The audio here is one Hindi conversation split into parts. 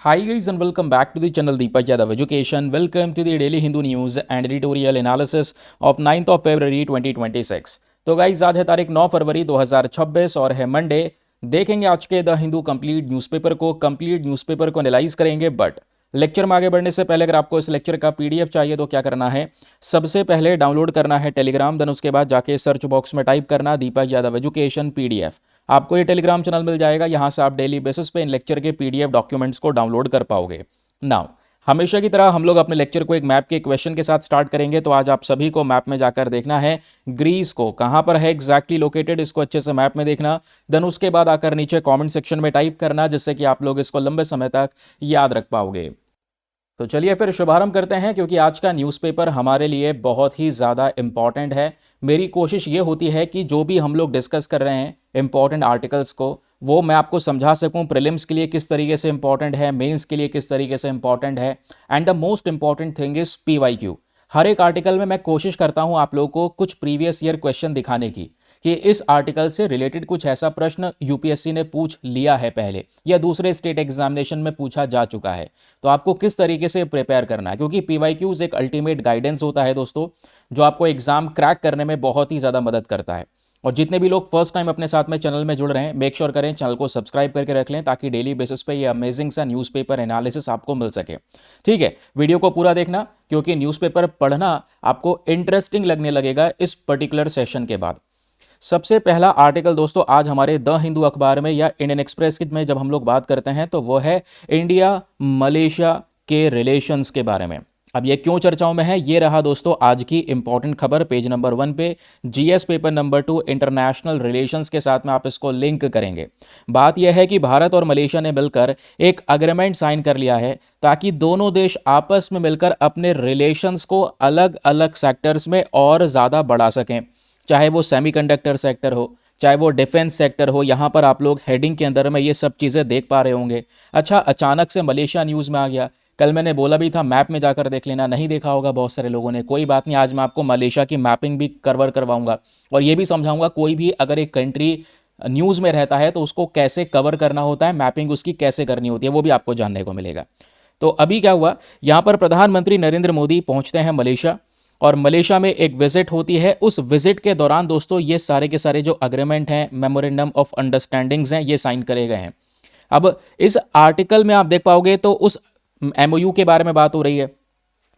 Hi guys and welcome back to the channel Deepak Yadav Education. Welcome to the daily Hindu news and editorial analysis of 9th of February 2026. तो गाइज आज है तारीख 9 फरवरी 2026 और है मंडे। देखेंगे आज के द हिंदू कंप्लीट न्यूज़पेपर को एनालाइज करेंगे। बट लेक्चर में आगे बढ़ने से पहले अगर आपको इस लेक्चर का पीडीएफ चाहिए तो क्या करना है, सबसे पहले डाउनलोड करना है टेलीग्राम, देन उसके बाद जाके सर्च बॉक्स में टाइप करना दीपक यादव एजुकेशन पीडीएफ। आपको ये टेलीग्राम चैनल मिल जाएगा, यहाँ से आप डेली बेसिस पे इन लेक्चर के पीडीएफ डॉक्यूमेंट्स को डाउनलोड कर पाओगे। नाउ हमेशा की तरह हम लोग अपने लेक्चर को एक मैप के क्वेश्चन के साथ स्टार्ट करेंगे। तो आज आप सभी को मैप में जाकर देखना है ग्रीस को कहाँ पर है एग्जैक्टली लोकेटेड, इसको अच्छे से मैप में देखना। देन उसके बाद आकर नीचे कमेंट सेक्शन में टाइप करना, जिससे कि आप लोग इसको लंबे समय तक याद रख पाओगे। तो चलिए फिर शुभारंभ करते हैं, क्योंकि आज का न्यूज़पेपर हमारे लिए बहुत ही ज़्यादा इम्पॉर्टेंट है। मेरी कोशिश ये होती है कि जो भी हम लोग डिस्कस कर रहे हैं इम्पॉर्टेंट आर्टिकल्स को, वो मैं आपको समझा सकूं प्रीलिम्स के लिए किस तरीके से इंपॉर्टेंट है, मेंस के लिए किस तरीके से इंपॉर्टेंट है, and the most important thing is PYQ. हर एक आर्टिकल में मैं कोशिश करता हूं आप लोगों को कुछ प्रीवियस ईयर क्वेश्चन दिखाने की कि इस आर्टिकल से रिलेटेड कुछ ऐसा प्रश्न यूपीएससी ने पूछ लिया है पहले या दूसरे स्टेट एग्जामिनेशन में पूछा जा चुका है, तो आपको किस तरीके से प्रिपेयर करना है। क्योंकि पीवाईक्यूज एक अल्टीमेट गाइडेंस होता है दोस्तों, जो आपको एग्जाम क्रैक करने में बहुत ही ज़्यादा मदद करता है। और जितने भी लोग फर्स्ट टाइम अपने साथ में चैनल में जुड़ रहे हैं, मेक श्योर करें चैनल को सब्सक्राइब करके रख लें, ताकि डेली बेसिस पे ये अमेजिंग सा न्यूज़पेपर एनालिसिस आपको मिल सके। ठीक है, वीडियो को पूरा देखना, क्योंकि न्यूज़पेपर पढ़ना आपको इंटरेस्टिंग लगने लगेगा इस पर्टिकुलर सेशन के बाद। सबसे पहला आर्टिकल दोस्तों आज हमारे द हिंदू अखबार में या इंडियन एक्सप्रेस में जब हम लोग बात करते हैं तो वो है इंडिया मलेशिया के रिलेशंस के बारे में। अब ये क्यों चर्चाओं में है, ये रहा दोस्तों आज की इंपॉर्टेंट खबर पेज नंबर 1 पे। GS paper number 2 international relations के साथ में आप इसको लिंक करेंगे। बात यह है कि भारत और मलेशिया ने मिलकर एक अग्रीमेंट साइन कर लिया है, ताकि दोनों देश आपस में मिलकर अपने रिलेशंस को अलग अलग सेक्टर्स में और ज़्यादा बढ़ा सकें, चाहे वो सेमीकंडक्टर सेक्टर हो, चाहे वो डिफेंस सेक्टर हो। यहाँ पर आप लोग हेडिंग के अंदर में ये सब चीज़ें देख पा रहे होंगे। अच्छा, अचानक से मलेशिया न्यूज़ में आ गया। कल मैंने बोला भी था मैप में जाकर देख लेना, नहीं देखा होगा बहुत सारे लोगों ने। कोई बात नहीं, आज मैं आपको मलेशिया की मैपिंग भी कवर करवाऊंगा और ये भी समझाऊंगा कोई भी अगर एक कंट्री न्यूज़ में रहता है तो उसको कैसे कवर करना होता है, मैपिंग उसकी कैसे करनी होती है, वो भी आपको जानने को मिलेगा। तो अभी क्या हुआ, यहाँ पर प्रधानमंत्री नरेंद्र मोदी पहुँचते हैं मलेशिया और मलेशिया में एक विजिट होती है। उस विजिट के दौरान दोस्तों ये सारे के सारे जो अग्रीमेंट हैं, मेमोरेंडम ऑफ अंडरस्टैंडिंग्स हैं, ये साइन करे गए हैं। अब इस आर्टिकल में आप देख पाओगे तो उस एमओयू के बारे में बात हो रही है,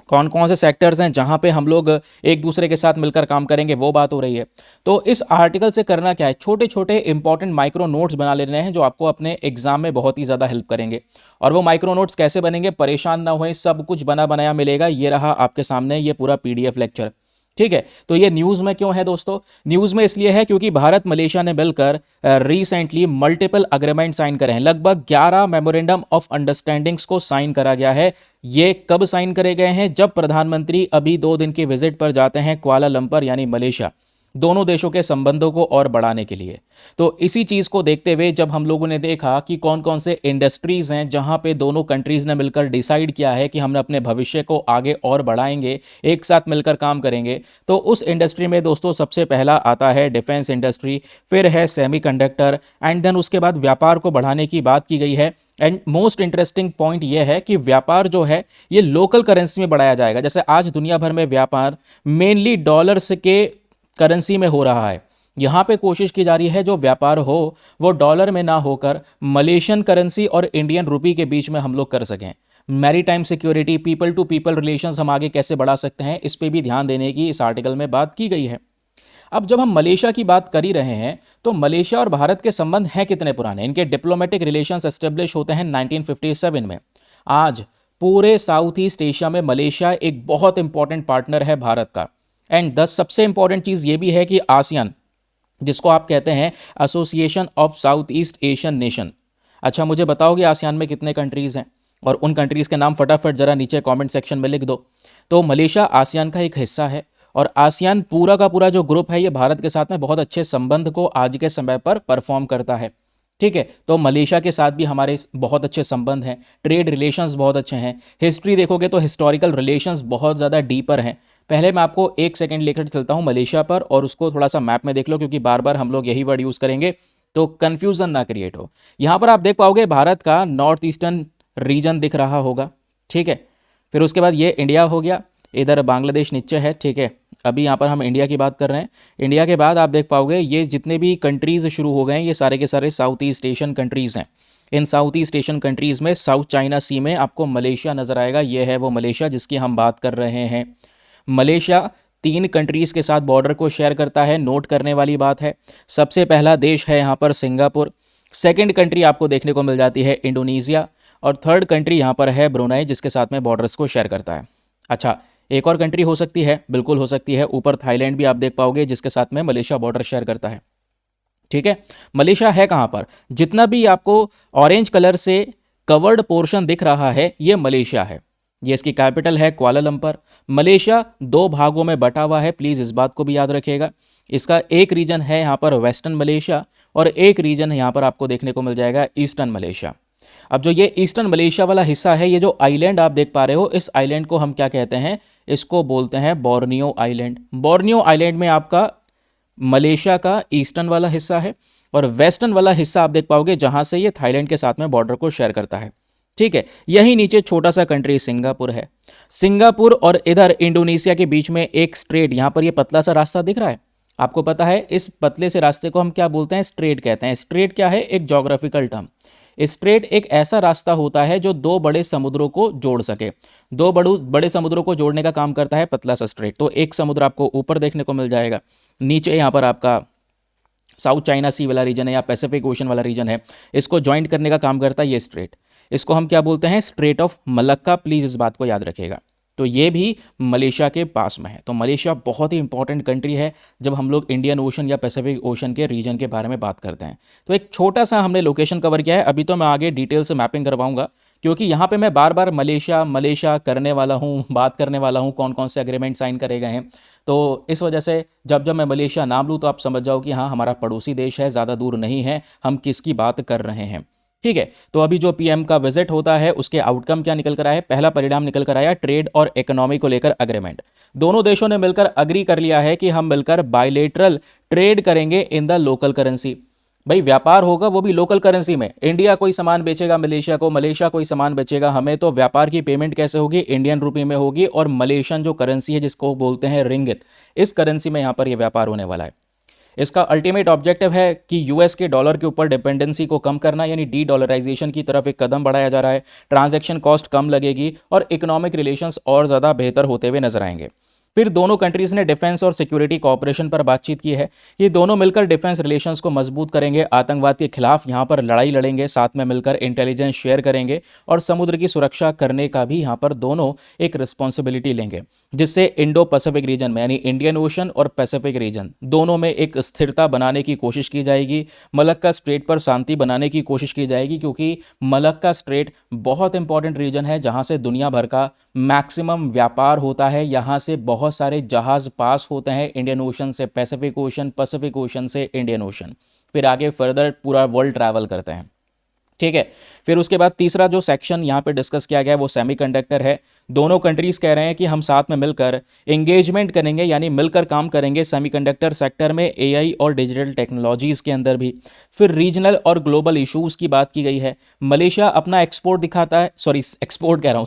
कौन कौन से सेक्टर्स हैं जहां पे हम लोग एक दूसरे के साथ मिलकर काम करेंगे, वो बात हो रही है। तो इस आर्टिकल से करना क्या है, छोटे छोटे इंपॉर्टेंट माइक्रो नोट्स बना लेने हैं, जो आपको अपने एग्जाम में बहुत ही ज़्यादा हेल्प करेंगे। और वो माइक्रो नोट्स कैसे बनेंगे, परेशान ना होए, सब कुछ बना बनाया मिलेगा। ये रहा आपके सामने ये पूरा पीडीएफ लेक्चर। ठीक है, तो ये न्यूज़ में क्यों है दोस्तों, न्यूज़ में इसलिए है क्योंकि भारत मलेशिया ने मिलकर रिसेंटली मल्टीपल अग्रीमेंट साइन करे हैं। लगभग 11 मेमोरेंडम ऑफ अंडरस्टैंडिंग्स को साइन करा गया है। ये कब साइन करे गए हैं, जब प्रधानमंत्री अभी 2 दिन के विजिट पर जाते हैं कुआलालंपुर यानी मलेशिया, दोनों देशों के संबंधों को और बढ़ाने के लिए। तो इसी चीज़ को देखते हुए जब हम लोगों ने देखा कि कौन कौन से इंडस्ट्रीज़ हैं जहां पे दोनों कंट्रीज़ ने मिलकर डिसाइड किया है कि हम अपने भविष्य को आगे और बढ़ाएंगे, एक साथ मिलकर काम करेंगे, तो उस इंडस्ट्री में दोस्तों सबसे पहला आता है डिफेंस इंडस्ट्री, फिर है सेमीकंडक्टर, एंड देन उसके बाद व्यापार को बढ़ाने की बात की गई है। एंड मोस्ट इंटरेस्टिंग पॉइंट यह है कि व्यापार जो है ये लोकल करेंसी में बढ़ाया जाएगा। जैसे आज दुनिया भर में व्यापार मेनली डॉलर्स के करेंसी में हो रहा है, यहाँ पे कोशिश की जा रही है जो व्यापार हो वो डॉलर में ना होकर मलेशियन करेंसी और इंडियन रुपी के बीच में हम लोग कर सकें। Maritime security, people to people relations हम आगे कैसे बढ़ा सकते हैं, इस पे भी ध्यान देने की इस आर्टिकल में बात की गई है। अब जब हम मलेशिया की बात कर ही रहे हैं, तो मलेशिया और भारत के संबंध हैं कितने पुराने, इनके डिप्लोमेटिक रिलेशंस एस्टेब्लिश होते हैं 1957 में। आज पूरे साउथ ईस्ट एशिया में मलेशिया एक बहुत इंपॉर्टेंट पार्टनर है भारत का। एंड 10 सबसे इंपॉर्टेंट चीज़ ये भी है कि आसियान, जिसको आप कहते हैं association of south east Asian nation. अच्छा, मुझे बताओगे आसियान में कितने कंट्रीज़ हैं, और उन कंट्रीज़ के नाम फटाफट ज़रा नीचे कमेंट सेक्शन में लिख दो। तो मलेशिया आसियान का एक हिस्सा है, और आसियान पूरा का पूरा जो ग्रुप है ये भारत के साथ में बहुत अच्छे संबंध को आज के समय पर परफॉर्म करता है। ठीक है, तो मलेशिया के साथ भी हमारे बहुत अच्छे संबंध हैं, ट्रेड रिलेशंस बहुत अच्छे हैं। हिस्ट्री देखोगे तो हिस्टोरिकल रिलेशंस बहुत ज़्यादा डीपर हैं। पहले मैं आपको 1 सेकंड लेकर चलता हूँ मलेशिया पर, और उसको थोड़ा सा मैप में देख लो, क्योंकि बार बार हम लोग यही वर्ड यूज़ करेंगे तो कन्फ्यूज़न ना क्रिएट हो। यहाँ पर आप देख पाओगे भारत का नॉर्थ ईस्टर्न रीजन दिख रहा होगा, ठीक है। फिर उसके बाद ये इंडिया हो गया, इधर बांग्लादेश नीचे है, ठीक है। अभी यहाँ पर हम इंडिया की बात कर रहे हैं। इंडिया के बाद आप देख पाओगे ये जितने भी कंट्रीज़ शुरू हो गए हैं ये सारे के सारे साउथ ईस्ट एशियन कंट्रीज़ हैं। इन साउथ ईस्ट एशियन कंट्रीज़ में साउथ चाइना सी में आपको मलेशिया नज़र आएगा। ये है वो मलेशिया जिसकी हम बात कर रहे हैं। मलेशिया 3 कंट्रीज़ के साथ बॉर्डर को शेयर करता है, नोट करने वाली बात है। सबसे पहला देश है यहाँ पर सिंगापुर, सेकंड कंट्री आपको देखने को मिल जाती है इंडोनेशिया, और थर्ड कंट्री यहाँ पर है ब्रुनेई जिसके साथ में बॉर्डर्स को शेयर करता है। अच्छा, एक और कंट्री हो सकती है, बिल्कुल हो सकती है, ऊपर थाईलैंड भी आप देख पाओगे जिसके साथ में मलेशिया बॉर्डर शेयर करता है, ठीक है। मलेशिया है कहाँ पर? जितना भी आपको ऑरेंज कलर से कवर्ड पोर्शन दिख रहा है ये मलेशिया है। ये इसकी कैपिटल है कुआलालंपुर। मलेशिया 2 भागों में बटा हुआ है, प्लीज़ इस बात को भी याद रखिएगा। इसका एक रीजन है यहाँ पर वेस्टर्न मलेशिया और एक रीजन यहाँ पर आपको देखने को मिल जाएगा ईस्टर्न मलेशिया। अब जो ये ईस्टर्न मलेशिया वाला हिस्सा है, ये जो आइलैंड आप देख पा रहे हो, इस आइलैंड को हम क्या कहते हैं? इसको बोलते हैं बोर्नियो आइलैंड। बोर्नियो आइलैंड में आपका मलेशिया का ईस्टर्न वाला हिस्सा है और वेस्टर्न वाला हिस्सा आप देख पाओगे जहां से ये थाईलैंड के साथ में बॉर्डर को शेयर करता है, ठीक है। यही नीचे छोटा सा कंट्री सिंगापुर है। सिंगापुर और इधर इंडोनेशिया के बीच में एक स्ट्रेट, यहां पर ये पतला सा रास्ता दिख रहा है, आपको पता है इस पतले से रास्ते को हम क्या बोलते हैं? स्ट्रेट कहते हैं। स्ट्रेट क्या है? एक ज्योग्राफिकल टर्म। स्ट्रेट एक ऐसा रास्ता होता है जो 2 बड़े समुद्रों को जोड़ सके। 2 बड़े समुद्रों को जोड़ने का काम करता है पतला सा स्ट्रेट। तो एक समुद्र आपको ऊपर देखने को मिल जाएगा, नीचे यहाँ पर आपका साउथ चाइना सी वाला रीजन है या पैसिफिक ओशन वाला रीजन है, इसको ज्वाइंट करने का काम करता है ये स्ट्रेट। इसको हम क्या बोलते हैं? Straight of Malacca. प्लीज़ इस बात को याद रखिएगा। तो ये भी मलेशिया के पास में है। तो मलेशिया बहुत ही इंपॉर्टेंट कंट्री है जब हम लोग इंडियन ओशन या पैसिफिक ओशन के रीजन के बारे में बात करते हैं। तो एक छोटा सा हमने लोकेशन कवर किया है। अभी तो मैं आगे डिटेल से मैपिंग करवाऊंगा क्योंकि यहाँ पे मैं बार बार मलेशिया मलेशिया करने वाला हूँ, बात करने वाला हूँ कौन कौन से एग्रीमेंट साइन करे गए हैं। तो इस वजह से जब जब मैं मलेशिया नाम लूँ तो आप समझ जाओ कि हाँ हमारा पड़ोसी देश है, ज़्यादा दूर नहीं है, हम किसकी बात कर रहे हैं, ठीक है। तो अभी जो पीएम का विजिट होता है उसके आउटकम क्या निकल कर आया? पहला परिणाम निकल कर आया ट्रेड और इकोनॉमी को लेकर अग्रीमेंट। दोनों देशों ने मिलकर अग्री कर लिया है कि हम मिलकर बायलेटरल ट्रेड करेंगे इन द लोकल करेंसी। भाई व्यापार होगा वो भी लोकल करेंसी में। इंडिया कोई सामान बेचेगा मलेशिया को, मलेशिया कोई सामान बेचेगा हमें, तो व्यापार की पेमेंट कैसे होगी? इंडियन रुपये में होगी और मलेशियन जो करेंसी है जिसको बोलते हैं रिंगित, इस करेंसी में यहाँ पर यह व्यापार होने वाला है। इसका अल्टीमेट ऑब्जेक्टिव है कि यूएस के डॉलर के ऊपर डिपेंडेंसी को कम करना, यानी डी डॉलराइजेशन की तरफ एक कदम बढ़ाया जा रहा है। ट्रांजैक्शन कॉस्ट कम लगेगी और इकोनॉमिक रिलेशंस और ज़्यादा बेहतर होते हुए नजर आएंगे। फिर दोनों कंट्रीज़ ने डिफेंस और सिक्योरिटी कोऑपरेशन पर बातचीत की है। ये दोनों मिलकर डिफेंस रिलेशंस को मजबूत करेंगे, आतंकवाद के खिलाफ यहाँ पर लड़ाई लड़ेंगे, साथ में मिलकर इंटेलिजेंस शेयर करेंगे और समुद्र की सुरक्षा करने का भी यहाँ पर दोनों एक रिस्पॉन्सिबिलिटी लेंगे, जिससे इंडो पैसिफिक रीजन में यानी इंडियन ओशन और पैसिफिक रीजन दोनों में एक स्थिरता बनाने की कोशिश की जाएगी। मलक्का स्ट्रेट पर शांति बनाने की कोशिश की जाएगी क्योंकि मलक्का स्ट्रेट बहुत इंपॉर्टेंट रीजन है जहाँ से दुनिया भर का मैक्सिमम व्यापार होता है। यहाँ से बहुत सारे जहाज पास होते हैं इंडियन ओशन से पैसिफिक ओशन, पैसिफिक ओशन से इंडियन ओशन, फिर आगे फर्दर पूरा वर्ल्ड ट्रैवल करते हैं, ठीक है। फिर उसके बाद तीसरा जो सेक्शन यहाँ पे डिस्कस किया गया है वो सेमीकंडक्टर है। दोनों कंट्रीज कह रहे हैं कि हम साथ में मिलकर एंगेजमेंट करेंगे, यानी मिलकर काम करेंगे सेमीकंडक्टर सेक्टर में, एआई और डिजिटल टेक्नोलॉजीज के अंदर भी। फिर रीजनल और ग्लोबल इश्यूज की बात की गई है। मलेशिया अपना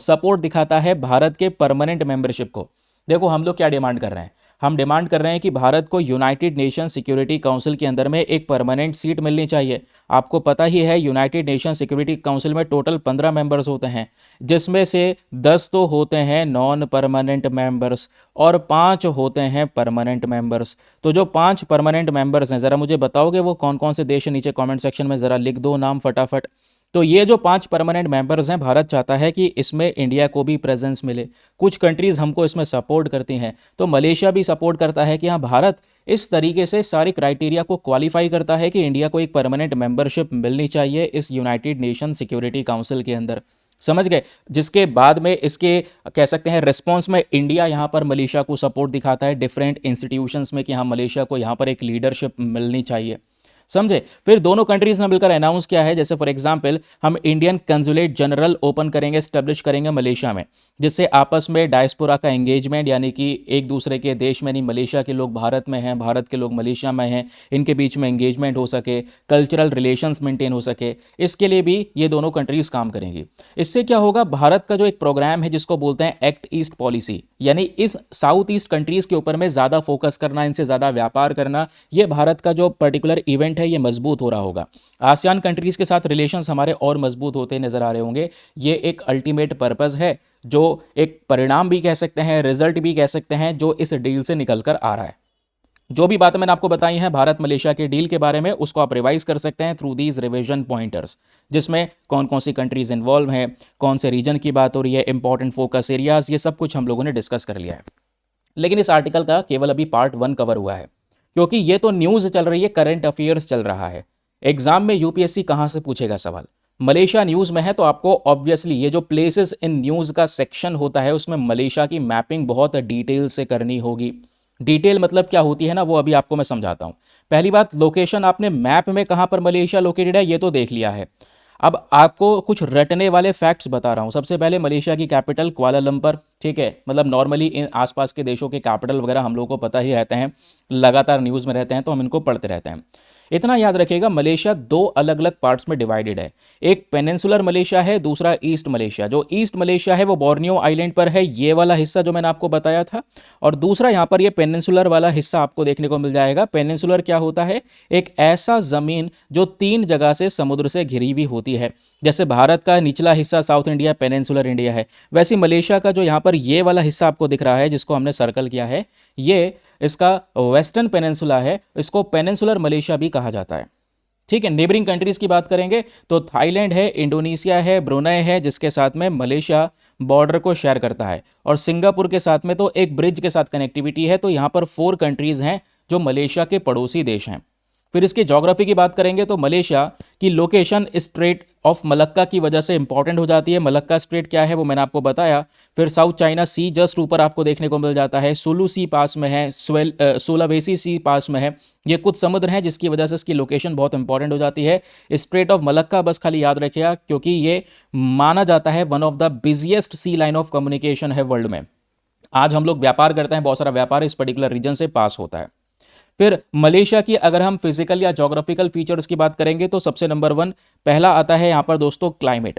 सपोर्ट दिखाता है भारत के परमानेंट मेंबरशिप को। देखो हम लोग क्या डिमांड कर रहे हैं? हम डिमांड कर रहे हैं कि भारत को यूनाइटेड नेशन सिक्योरिटी काउंसिल के अंदर में एक परमानेंट सीट मिलनी चाहिए। आपको पता ही है यूनाइटेड नेशन सिक्योरिटी काउंसिल में टोटल 15 मेंबर्स होते हैं, जिसमें से 10 तो होते हैं नॉन परमानेंट मेंबर्स और 5 होते हैं परमानेंट मेंबर्स। तो जो 5 परमानेंट मेंबर्स हैं ज़रा मुझे बताओगे वो कौन कौन से देश हैं? नीचे कॉमेंट सेक्शन में ज़रा लिख दो नाम फटाफट। तो ये जो 5 परमानेंट मेंबर्स हैं, भारत चाहता है कि इसमें इंडिया को भी प्रेजेंस मिले। कुछ कंट्रीज़ हमको इसमें सपोर्ट करती हैं, तो मलेशिया भी सपोर्ट करता है कि हाँ भारत इस तरीके से सारी क्राइटेरिया को क्वालिफाई करता है कि इंडिया को एक परमानेंट मेंबरशिप मिलनी चाहिए इस यूनाइटेड नेशन सिक्योरिटी काउंसिल के अंदर। समझ गए? जिसके बाद में इसके कह सकते हैं रिस्पॉन्स में इंडिया यहाँ पर मलेशिया को सपोर्ट दिखाता है डिफरेंट इंस्टीट्यूशंस में कि हाँ मलेशिया को यहाँ पर एक लीडरशिप मिलनी चाहिए। समझे। फिर दोनों कंट्रीज ने मिलकर अनाउंस किया है, जैसे फॉर एग्जांपल हम इंडियन कंसुलेट जनरल ओपन करेंगे, स्टैब्लिश करेंगे मलेशिया में, जिससे आपस में डायस्पोरा का एंगेजमेंट, यानी कि एक दूसरे के देश में नहीं, मलेशिया के लोग भारत में हैं, भारत के लोग मलेशिया में हैं, इनके बीच में एंगेजमेंट हो सके, कल्चरल रिलेशंस मेंटेन हो सके, इसके लिए भी ये दोनों कंट्रीज काम करेंगी। इससे क्या होगा, भारत का जो एक प्रोग्राम है जिसको बोलते हैं एक्ट ईस्ट पॉलिसी, यानी इस साउथ ईस्ट कंट्रीज के ऊपर में ज़्यादा फोकस करना, इनसे ज़्यादा व्यापार करना, ये भारत का जो पर्टिकुलर इवेंट है ये मजबूत हो रहा होगा। आसियान कंट्रीज के साथ रिलेशंस हमारे और मजबूत होते नजर आ रहे होंगे। ये एक अल्टीमेट पर्पस है, जो एक परिणाम भी कह सकते हैं, रिजल्ट भी कह सकते हैं, जो इस डील से निकल कर आ रहा है। जो भी बातें मैंने आपको बताई हैं भारत मलेशिया के डील के बारे में, उसको आप रिवाइज कर सकते हैं थ्रू दीज रिविजन पॉइंटर्स, जिसमें कौन कौन सी कंट्रीज इन्वॉल्व हैं, कौन से रीजन की बात हो रही है, इंपॉर्टेंट फोकस एरियाज, ये सब कुछ हम लोगों ने डिस्कस कर लिया है। लेकिन इस आर्टिकल का केवल अभी पार्ट 1 कवर हुआ है, क्योंकि ये तो न्यूज़ चल रही है, करंट अफेयर्स चल रहा है। एग्जाम में यूपीएससी कहाँ से पूछेगा सवाल, मलेशिया न्यूज़ में है, तो आपको ऑब्वियसली ये जो प्लेसेस इन न्यूज़ का सेक्शन होता है उसमें मलेशिया की मैपिंग बहुत डिटेल से करनी होगी। डिटेल मतलब क्या होती है ना, वो अभी आपको मैं समझाता हूँ। पहली बात, लोकेशन आपने मैप में कहाँ पर मलेशिया लोकेटेड है ये तो देख लिया है। अब आपको कुछ रटने वाले फैक्ट्स बता रहा हूँ। सबसे पहले मलेशिया की कैपिटल कुआलालंपुर, ठीक है, मतलब नॉर्मली इन आसपास के देशों के कैपिटल वगैरह हम लोगों को पता ही रहते हैं, लगातार न्यूज़ में रहते हैं तो हम इनको पढ़ते रहते हैं। इतना याद रखिएगा, मलेशिया 2 अलग अलग पार्ट्स में डिवाइडेड है। एक पेनिनसुलर मलेशिया है, दूसरा ईस्ट मलेशिया। जो ईस्ट मलेशिया है वो बोर्नियो आइलैंड पर है, ये वाला हिस्सा जो मैंने आपको बताया था, और दूसरा यहाँ पर ये पेनिनसुलर वाला हिस्सा आपको देखने को मिल जाएगा। पेनिनसुलर क्या होता है, एक ऐसा ज़मीन जो 3 जगह से समुद्र से घिरी हुई होती है। जैसे भारत का निचला हिस्सा साउथ इंडिया पेनिनसुलर इंडिया है, वैसे मलेशिया का जो यहाँ पर ये वाला हिस्सा आपको दिख रहा है जिसको हमने सर्कल किया है, ये इसका वेस्टर्न पेनिनसुला है, इसको पेनिनसुलर मलेशिया भी कहा जाता है। ठीक है। नेबरिंग कंट्रीज की बात करेंगे तो थाईलैंड है, इंडोनेशिया है, ब्रुनेई है, जिसके साथ में मलेशिया बॉर्डर को शेयर करता है, और सिंगापुर के साथ में तो एक ब्रिज के साथ कनेक्टिविटी है। तो यहाँ पर 4 कंट्रीज हैं जो मलेशिया के पड़ोसी देश हैं। फिर इसकी ज्योग्राफी की बात करेंगे तो मलेशिया की लोकेशन स्ट्रेट ऑफ मलक्का की वजह से इंपॉर्टेंट हो जाती है। मलक्का स्ट्रेट क्या है वो मैंने आपको बताया। फिर साउथ चाइना सी जस्ट ऊपर आपको देखने को मिल जाता है, सुलू सी पास में है, सुलावेसी सी पास में है। ये कुछ समुद्र हैं जिसकी वजह से इसकी लोकेशन बहुत इंपॉर्टेंट हो जाती है। स्ट्रेट ऑफ मलक्का बस खाली याद रखिएगा, क्योंकि ये माना जाता है one of the busiest sea line of communication है वर्ल्ड में। आज हम लोग व्यापार करते हैं, बहुत सारा व्यापार इस पर्टिकुलर रीजन से पास होता है। फिर मलेशिया की अगर हम फिजिकल या ज्योग्राफिकल फीचर्स की बात करेंगे तो सबसे नंबर 1 पहला आता है यहाँ पर दोस्तों क्लाइमेट।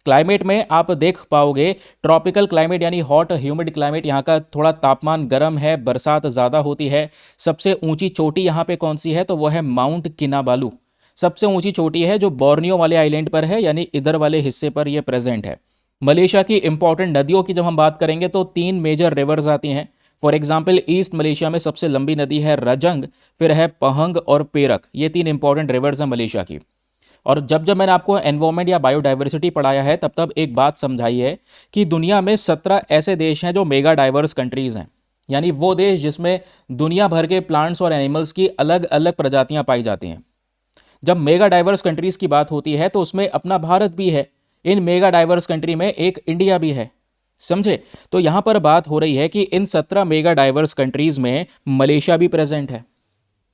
क्लाइमेट में आप देख पाओगे ट्रॉपिकल क्लाइमेट, यानी हॉट ह्यूमिड क्लाइमेट। यहाँ का थोड़ा तापमान गर्म है, बरसात ज़्यादा होती है। सबसे ऊंची चोटी यहाँ पे कौन सी है तो वो है माउंट किनाबालू। सबसे ऊंची चोटी है जो बोर्नियो वाले आइलैंड पर है, यानी इधर वाले हिस्से पर यह प्रेजेंट है। मलेशिया की इंपॉर्टेंट नदियों की जब हम बात करेंगे तो 3 मेजर रिवर्स आती हैं। फॉर एग्जाम्पल ईस्ट मलेशिया में सबसे लंबी नदी है रजंग, फिर है पहंग और पेरक। ये 3 इंपॉर्टेंट रिवर्स हैं मलेशिया की। और जब जब मैंने आपको एनवायरमेंट या बायोडाइवर्सिटी पढ़ाया है तब तब एक बात समझाई है कि दुनिया में 17 ऐसे देश हैं जो मेगा डाइवर्स कंट्रीज हैं, यानी वो देश जिसमें दुनिया भर के प्लांट्स और एनिमल्स की अलग अलग प्रजातियां पाई जाती हैं। जब मेगा डाइवर्स कंट्रीज की बात होती है तो उसमें अपना भारत भी है, इन मेगा डाइवर्स कंट्री में एक इंडिया भी है, समझे। तो यहां पर बात हो रही है कि इन 17 मेगा डाइवर्स कंट्रीज में मलेशिया भी प्रेजेंट है।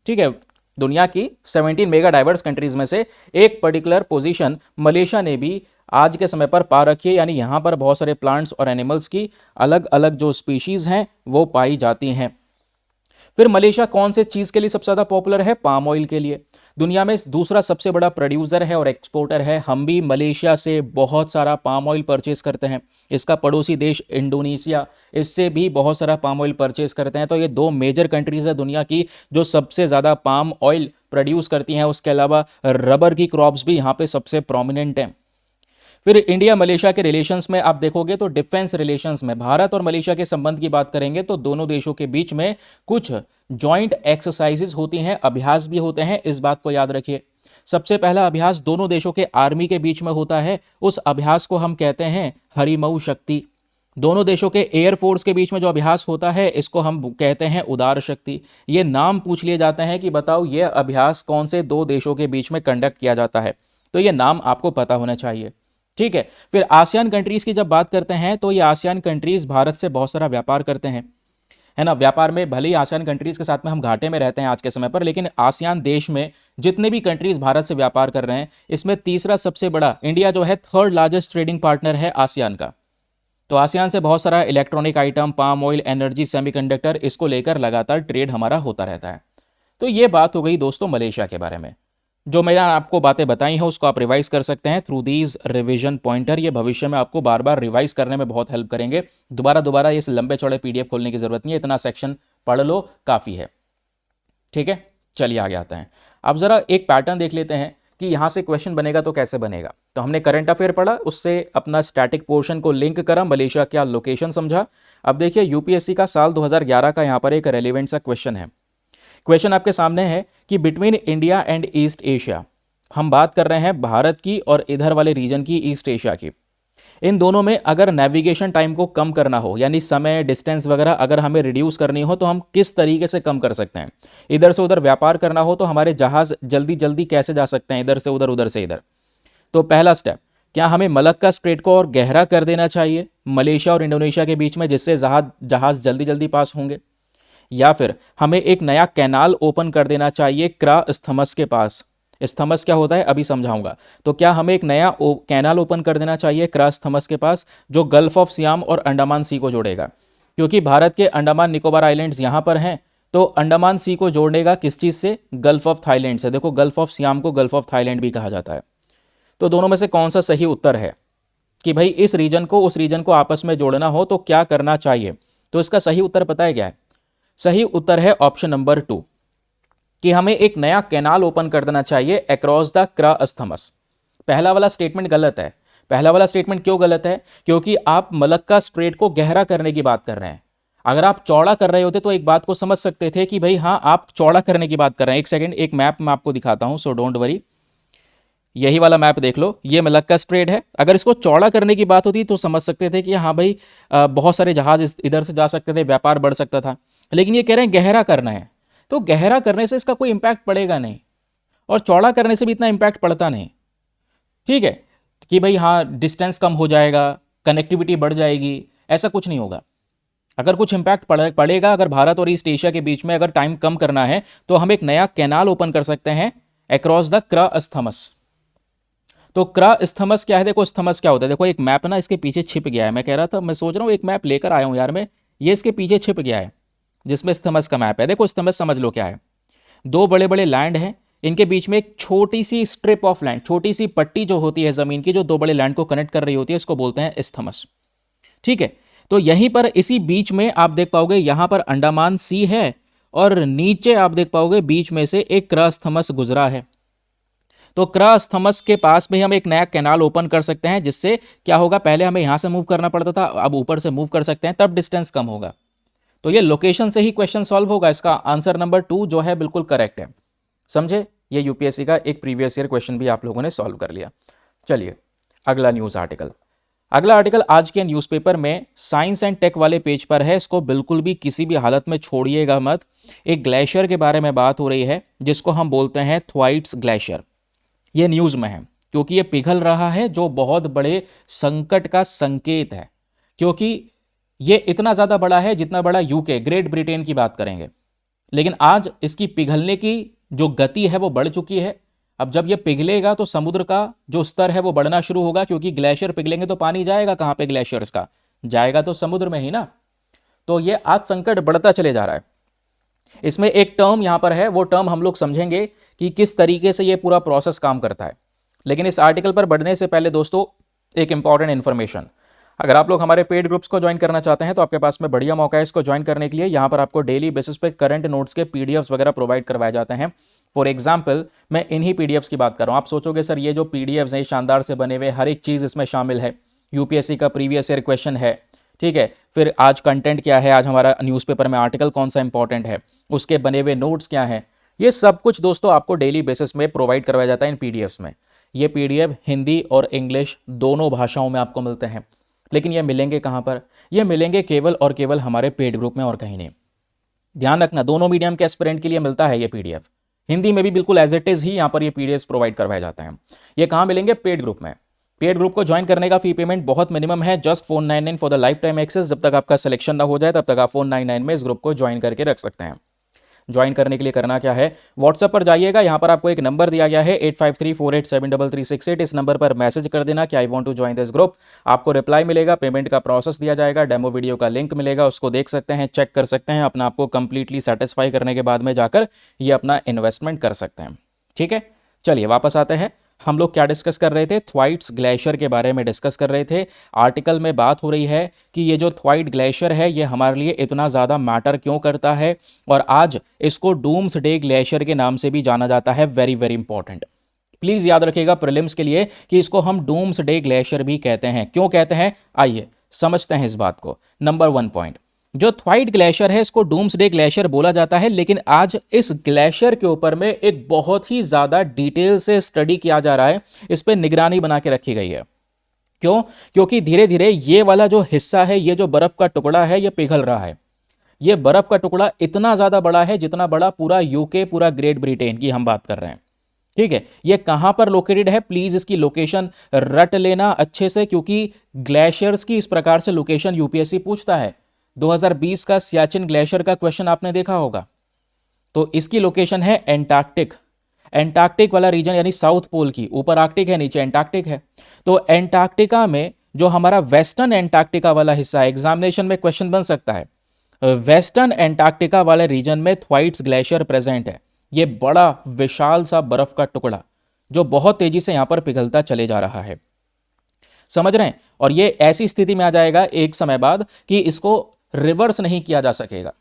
ठीक है, दुनिया की 17 मेगा डाइवर्स कंट्रीज में से एक पर्टिकुलर पोजीशन मलेशिया ने भी आज के समय पर पा रखी है, यानी यहां पर बहुत सारे प्लांट्स और एनिमल्स की अलग अलग जो स्पीशीज हैं वो पाई जाती हैं। फिर मलेशिया कौन से चीज़ के लिए सबसे ज़्यादा पॉपुलर है, पाम ऑयल के लिए। दुनिया में दूसरा सबसे बड़ा प्रोड्यूसर है और एक्सपोर्टर है। हम भी मलेशिया से बहुत सारा पाम ऑयल परचेज करते हैं। इसका पड़ोसी देश इंडोनेशिया, इससे भी बहुत सारा पाम ऑयल परचेज करते हैं। तो ये 2 मेजर कंट्रीज है दुनिया की जो सबसे ज़्यादा पाम ऑयल प्रोड्यूस करती हैं। उसके अलावा रबर की क्रॉप्स भी यहाँ पे सबसे प्रोमिनेंट हैं। फिर इंडिया मलेशिया के रिलेशंस में आप देखोगे तो डिफेंस रिलेशंस में भारत और मलेशिया के संबंध की बात करेंगे तो दोनों देशों के बीच में कुछ जॉइंट एक्सरसाइजेस होती हैं, अभ्यास भी होते हैं। इस बात को याद रखिए। सबसे पहला अभ्यास दोनों देशों के आर्मी के बीच में होता है। उस अभ्यास को हम कहते हैं हरिमऊ शक्ति। दोनों देशों के एयरफोर्स के बीच में जो अभ्यास होता है इसको हम कहते हैं उदार शक्ति। ये नाम पूछ लिए जाते हैं कि बताओ ये अभ्यास कौन से 2 देशों के बीच में कंडक्ट किया जाता है, तो ये नाम आपको पता होना चाहिए। ठीक है। फिर आसियान कंट्रीज की जब बात करते हैं तो ये आसियान कंट्रीज भारत से बहुत सारा व्यापार करते हैं। है ना। व्यापार में भले ही आसियान कंट्रीज़ के साथ में हम घाटे में रहते हैं आज के समय पर, लेकिन आसियान देश में जितने भी कंट्रीज़ भारत से व्यापार कर रहे हैं, इसमें तीसरा सबसे बड़ा इंडिया जो है थर्ड लार्जेस्ट ट्रेडिंग पार्टनर है आसियान का। तो आसियान से बहुत सारा electronic item, palm oil, energy, semiconductor, इसको लेकर लगातार ट्रेड हमारा होता रहता है। तो ये बात हो गई दोस्तों मलेशिया के बारे में। जो मैंने आपको बातें बताई हैं उसको आप रिवाइज कर सकते हैं थ्रू दीज रिवीजन पॉइंटर। ये भविष्य में आपको बार बार रिवाइज करने में बहुत हेल्प करेंगे। दोबारा इस लंबे चौड़े पीडीएफ खोलने की जरूरत नहीं है, इतना सेक्शन पढ़ लो काफ़ी है। ठीक है, चलिए आगे आते हैं। अब ज़रा एक पैटर्न देख लेते हैं कि यहाँ से क्वेश्चन बनेगा तो कैसे बनेगा। तो हमने करंट अफेयर पढ़ा, उससे अपना स्टैटिक पोर्शन को लिंक करा, मलेशिया क्या लोकेशन समझा। अब देखिए यूपीएससी का साल 2011 का यहाँ पर एक रेलिवेंट सा क्वेश्चन है। क्वेश्चन आपके सामने है कि between India and east Asia, हम बात कर रहे हैं भारत की और इधर वाले रीजन की, ईस्ट एशिया की, इन दोनों में अगर नेविगेशन टाइम को कम करना हो, यानी समय, डिस्टेंस वगैरह अगर हमें रिड्यूस करनी हो तो हम किस तरीके से कम कर सकते हैं। इधर से उधर व्यापार करना हो तो हमारे जहाज जल्दी जल्दी कैसे जा सकते हैं, इधर से उधर, उधर से इधर। तो पहला स्टेप, क्या हमें मलक्का स्ट्रेट को और गहरा कर देना चाहिए मलेशिया और इंडोनेशिया के बीच में, जिससे जहाज जल्दी जल्दी पास होंगे, या फिर हमें एक नया कैनाल ओपन कर देना चाहिए क्रा स्थमस के पास। स्थमस क्या होता है अभी समझाऊंगा। तो क्या हमें एक नया कैनाल ओपन कर देना चाहिए क्रा स्थमस के पास, जो गल्फ ऑफ सियाम और अंडमान सी को जोड़ेगा, क्योंकि भारत के अंडमान निकोबार आइलैंड्स यहाँ पर हैं। तो अंडमान सी को जोड़ेगा किस चीज़ से, गल्फ ऑफ थाईलैंड से। देखो गल्फ ऑफ सियाम को गल्फ ऑफ थाईलैंड भी कहा जाता है। तो दोनों में से कौन सा सही उत्तर है कि भाई इस रीजन को उस रीजन को आपस में जोड़ना हो तो क्या करना चाहिए। तो इसका सही उत्तर पता है क्या है? सही उत्तर है ऑप्शन नंबर 2 कि हमें एक नया कैनाल ओपन कर देना चाहिए अक्रॉस द क्रा स्थमस। पहला वाला स्टेटमेंट गलत है। पहला वाला स्टेटमेंट क्यों गलत है? क्योंकि आप मलक्का स्ट्रेट को गहरा करने की बात कर रहे हैं। अगर आप चौड़ा कर रहे होते तो एक बात को समझ सकते थे कि भाई हाँ आप चौड़ा करने की बात कर रहे हैं। एक सेकंड, एक मैप मैं आपको दिखाता हूं, सो डोंट वरी। यही वाला मैप देख लो, ये मलक्का स्ट्रेट है। अगर इसको चौड़ा करने की बात होती तो समझ सकते थे कि हाँ भाई बहुत सारे जहाज इधर से जा सकते थे, व्यापार बढ़ सकता था। लेकिन ये कह रहे हैं गहरा करना है, तो गहरा करने से इसका कोई इंपैक्ट पड़ेगा नहीं, और चौड़ा करने से भी इतना इंपैक्ट पड़ता नहीं। ठीक है कि भाई हाँ डिस्टेंस कम हो जाएगा, कनेक्टिविटी बढ़ जाएगी, ऐसा कुछ नहीं होगा। अगर कुछ इंपैक्ट पड़ेगा, अगर भारत और ईस्ट एशिया के बीच में अगर टाइम कम करना है तो हम एक नया कैनाल ओपन कर सकते हैं अक्रॉस द क्रा स्थमस। तो क्रा स्थमस क्या है? देखो स्थमस क्या होता है, देखो एक मैप ना इसके पीछे छिप गया है। मैं कह रहा था, मैं सोच रहा हूँ एक मैप लेकर आया हूँ यार मैं, ये इसके पीछे छिप गया है जिसमें स्थमस का मैप है। देखो स्थमस समझ लो क्या है, दो बड़े बड़े लैंड हैं, इनके बीच में एक छोटी सी स्ट्रिप ऑफ लैंड, छोटी सी पट्टी जो होती है जमीन की, जो दो बड़े लैंड को कनेक्ट कर रही होती है, इसको बोलते हैं स्थमस। ठीक है, तो यहीं पर इसी बीच में आप देख पाओगे यहां पर अंडमान सी है, और नीचे आप देख पाओगे बीच में से एक क्रा स्थमस गुजरा है। तो क्रा स्थमस के पास में हम एक नया कैनाल ओपन कर सकते हैं, जिससे क्या होगा, पहले हमें यहां से मूव करना पड़ता था, अब ऊपर से मूव कर सकते हैं, तब डिस्टेंस कम होगा। तो ये लोकेशन से ही क्वेश्चन सॉल्व होगा। इसका आंसर नंबर 2 जो है बिल्कुल करेक्ट है। समझे, ये यूपीएससी का एक प्रीवियस ईयर क्वेश्चन भी आप लोगों ने सॉल्व कर लिया। चलिए अगला न्यूज़ आर्टिकल। अगला आर्टिकल आज के न्यूज़पेपर में साइंस एंड टेक वाले पेज पर है। इसको बिल्कुल भी किसी भी हालत में छोड़िएगा मत। एक ग्लेशियर के बारे में बात हो रही है जिसको हम बोलते हैं थ्वाइट्स ग्लेशियर। ये न्यूज़ में है क्योंकि ये पिघल रहा है, जो बहुत बड़े संकट का संकेत है, क्योंकि ये इतना ज़्यादा बड़ा है जितना बड़ा यूके, ग्रेट ब्रिटेन की बात करेंगे। लेकिन आज इसकी पिघलने की जो गति है वो बढ़ चुकी है। अब जब ये पिघलेगा तो समुद्र का जो स्तर है वो बढ़ना शुरू होगा, क्योंकि ग्लेशियर पिघलेंगे तो पानी जाएगा कहाँ पे, ग्लेशियर्स का जाएगा तो समुद्र में ही ना। तो ये आज संकट बढ़ता चले जा रहा है। इसमें एक टर्म यहां पर है, वो टर्म हम लोग समझेंगे कि किस तरीके से ये पूरा प्रोसेस काम करता है। लेकिन इस आर्टिकल पर बढ़ने से पहले दोस्तों एक इंपॉर्टेंट इन्फॉर्मेशन, अगर आप लोग हमारे पेड ग्रुप्स को ज्वाइन करना चाहते हैं तो आपके पास में बढ़िया मौका है इसको ज्वाइन करने के लिए। यहाँ पर आपको डेली बेसिस पे करंट नोट्स के पीडीएफ्स वगैरह प्रोवाइड करवाए जाते हैं। फॉर एग्जाम्पल मैं इन्हीं पीडीएफ्स की बात कर रहा हूँ। आप सोचोगे सर ये जो पीडीएफ्स हैं शानदार से बने हुए, हर एक चीज़ इसमें शामिल है, यूपीएससी का प्रीवियस ईयर क्वेश्चन है, ठीक है, फिर आज कंटेंट क्या है, आज हमारा न्यूज़पेपर में आर्टिकल कौन सा इंपॉर्टेंट है, उसके बने हुए नोट्स क्या हैं, ये सब कुछ दोस्तों आपको डेली बेसिस में प्रोवाइड करवाया जाता है इन पीडीएफ्स में। ये पीडीएफ हिंदी और इंग्लिश दोनों भाषाओं में आपको मिलते हैं। लेकिन ये मिलेंगे कहाँ पर? ये मिलेंगे केवल और केवल हमारे पेड ग्रुप में और कहीं नहीं। ध्यान रखना, दोनों मीडियम के एस्पिरेंट के लिए मिलता है ये पीडीएफ। हिंदी में भी बिल्कुल एज इट इज़ ही यहाँ पर ये पीडीएफ प्रोवाइड करवाए जाते हैं। ये कहाँ मिलेंगे? पेड ग्रुप में। पेड ग्रुप को ज्वाइन करने का फी पेमेंट बहुत मिनिमम है, just 499 for the lifetime access. जब तक आपका सिलेक्शन ना हो जाए तब तक आप 499 में इस ग्रुप को ज्वाइन करके रख सकते हैं। ज्वाइन करने के लिए करना क्या है, व्हाट्सएप पर जाइएगा, यहां पर आपको एक नंबर दिया गया है 8534873368। इस नंबर पर मैसेज कर देना कि I want to join this group. आपको रिप्लाई मिलेगा, पेमेंट का प्रोसेस दिया जाएगा, डेमो वीडियो का लिंक मिलेगा, उसको देख सकते हैं, चेक कर सकते हैं, अपना आपको कंप्लीटली सेटिस्फाई करने के बाद में जाकर ये अपना इन्वेस्टमेंट कर सकते हैं। ठीक है, चलिए वापस आते हैं। हम लोग क्या डिस्कस कर रहे थे, थ्वाइट्स ग्लेशियर के बारे में डिस्कस कर रहे थे। आर्टिकल में बात हो रही है कि ये जो थ्वाइट ग्लेशियर है ये हमारे लिए इतना ज़्यादा मैटर क्यों करता है, और आज इसको डूम्सडे ग्लेशियर के नाम से भी जाना जाता है। वेरी वेरी इंपॉर्टेंट, प्लीज़ याद रखिएगा प्रीलिम्स के लिए कि इसको हम डूम्सडे ग्लेशियर भी कहते हैं। क्यों कहते हैं, आइए समझते हैं इस बात को। नंबर 1 पॉइंट, जो थ्वाइट ग्लेशियर है इसको डूम्सडे ग्लेशियर बोला जाता है, लेकिन आज इस ग्लेशियर के ऊपर में एक बहुत ही ज़्यादा डिटेल से स्टडी किया जा रहा है, इस पर निगरानी बना के रखी गई है। क्यों, क्योंकि धीरे धीरे ये वाला जो हिस्सा है, ये जो बर्फ का टुकड़ा है, ये पिघल रहा है। ये बर्फ का टुकड़ा इतना ज़्यादा बड़ा है जितना बड़ा पूरा यूके, पूरा ग्रेट ब्रिटेन की हम बात कर रहे हैं। ठीक है, ये कहां पर लोकेटेड है, प्लीज इसकी लोकेशन रट लेना अच्छे से, क्योंकि ग्लेशियर्स की इस प्रकार से लोकेशन यूपीएससी पूछता है। 2020 का सियाचिन ग्लेशियर का क्वेश्चन आपने देखा होगा। तो इसकी लोकेशन है एंटार्क्टिक, एंटार्क्टिक वाला रीजन, यानी साउथ पोल की, ऊपर आर्कटिक है, नीचे एंटार्क्टिक है। तो एंटार्क्टिका में जो हमारा वेस्टर्न एंटार्क्टिका वाला हिस्सा है, एग्जामिनेशन में क्वेश्चन बन सकता है, वेस्टर्न एंटार्क्टिका वाले रीजन में थ्वाइट्स ग्लेशियर प्रेजेंट है। ये बड़ा विशाल सा बर्फ का टुकड़ा जो बहुत तेजी से यहां पर पिघलता चले जा रहा है, समझ रहे हैं। और ये ऐसी स्थिति में आ जाएगा एक समय बाद कि इसको रिवर्स नहीं किया जा सकेगा,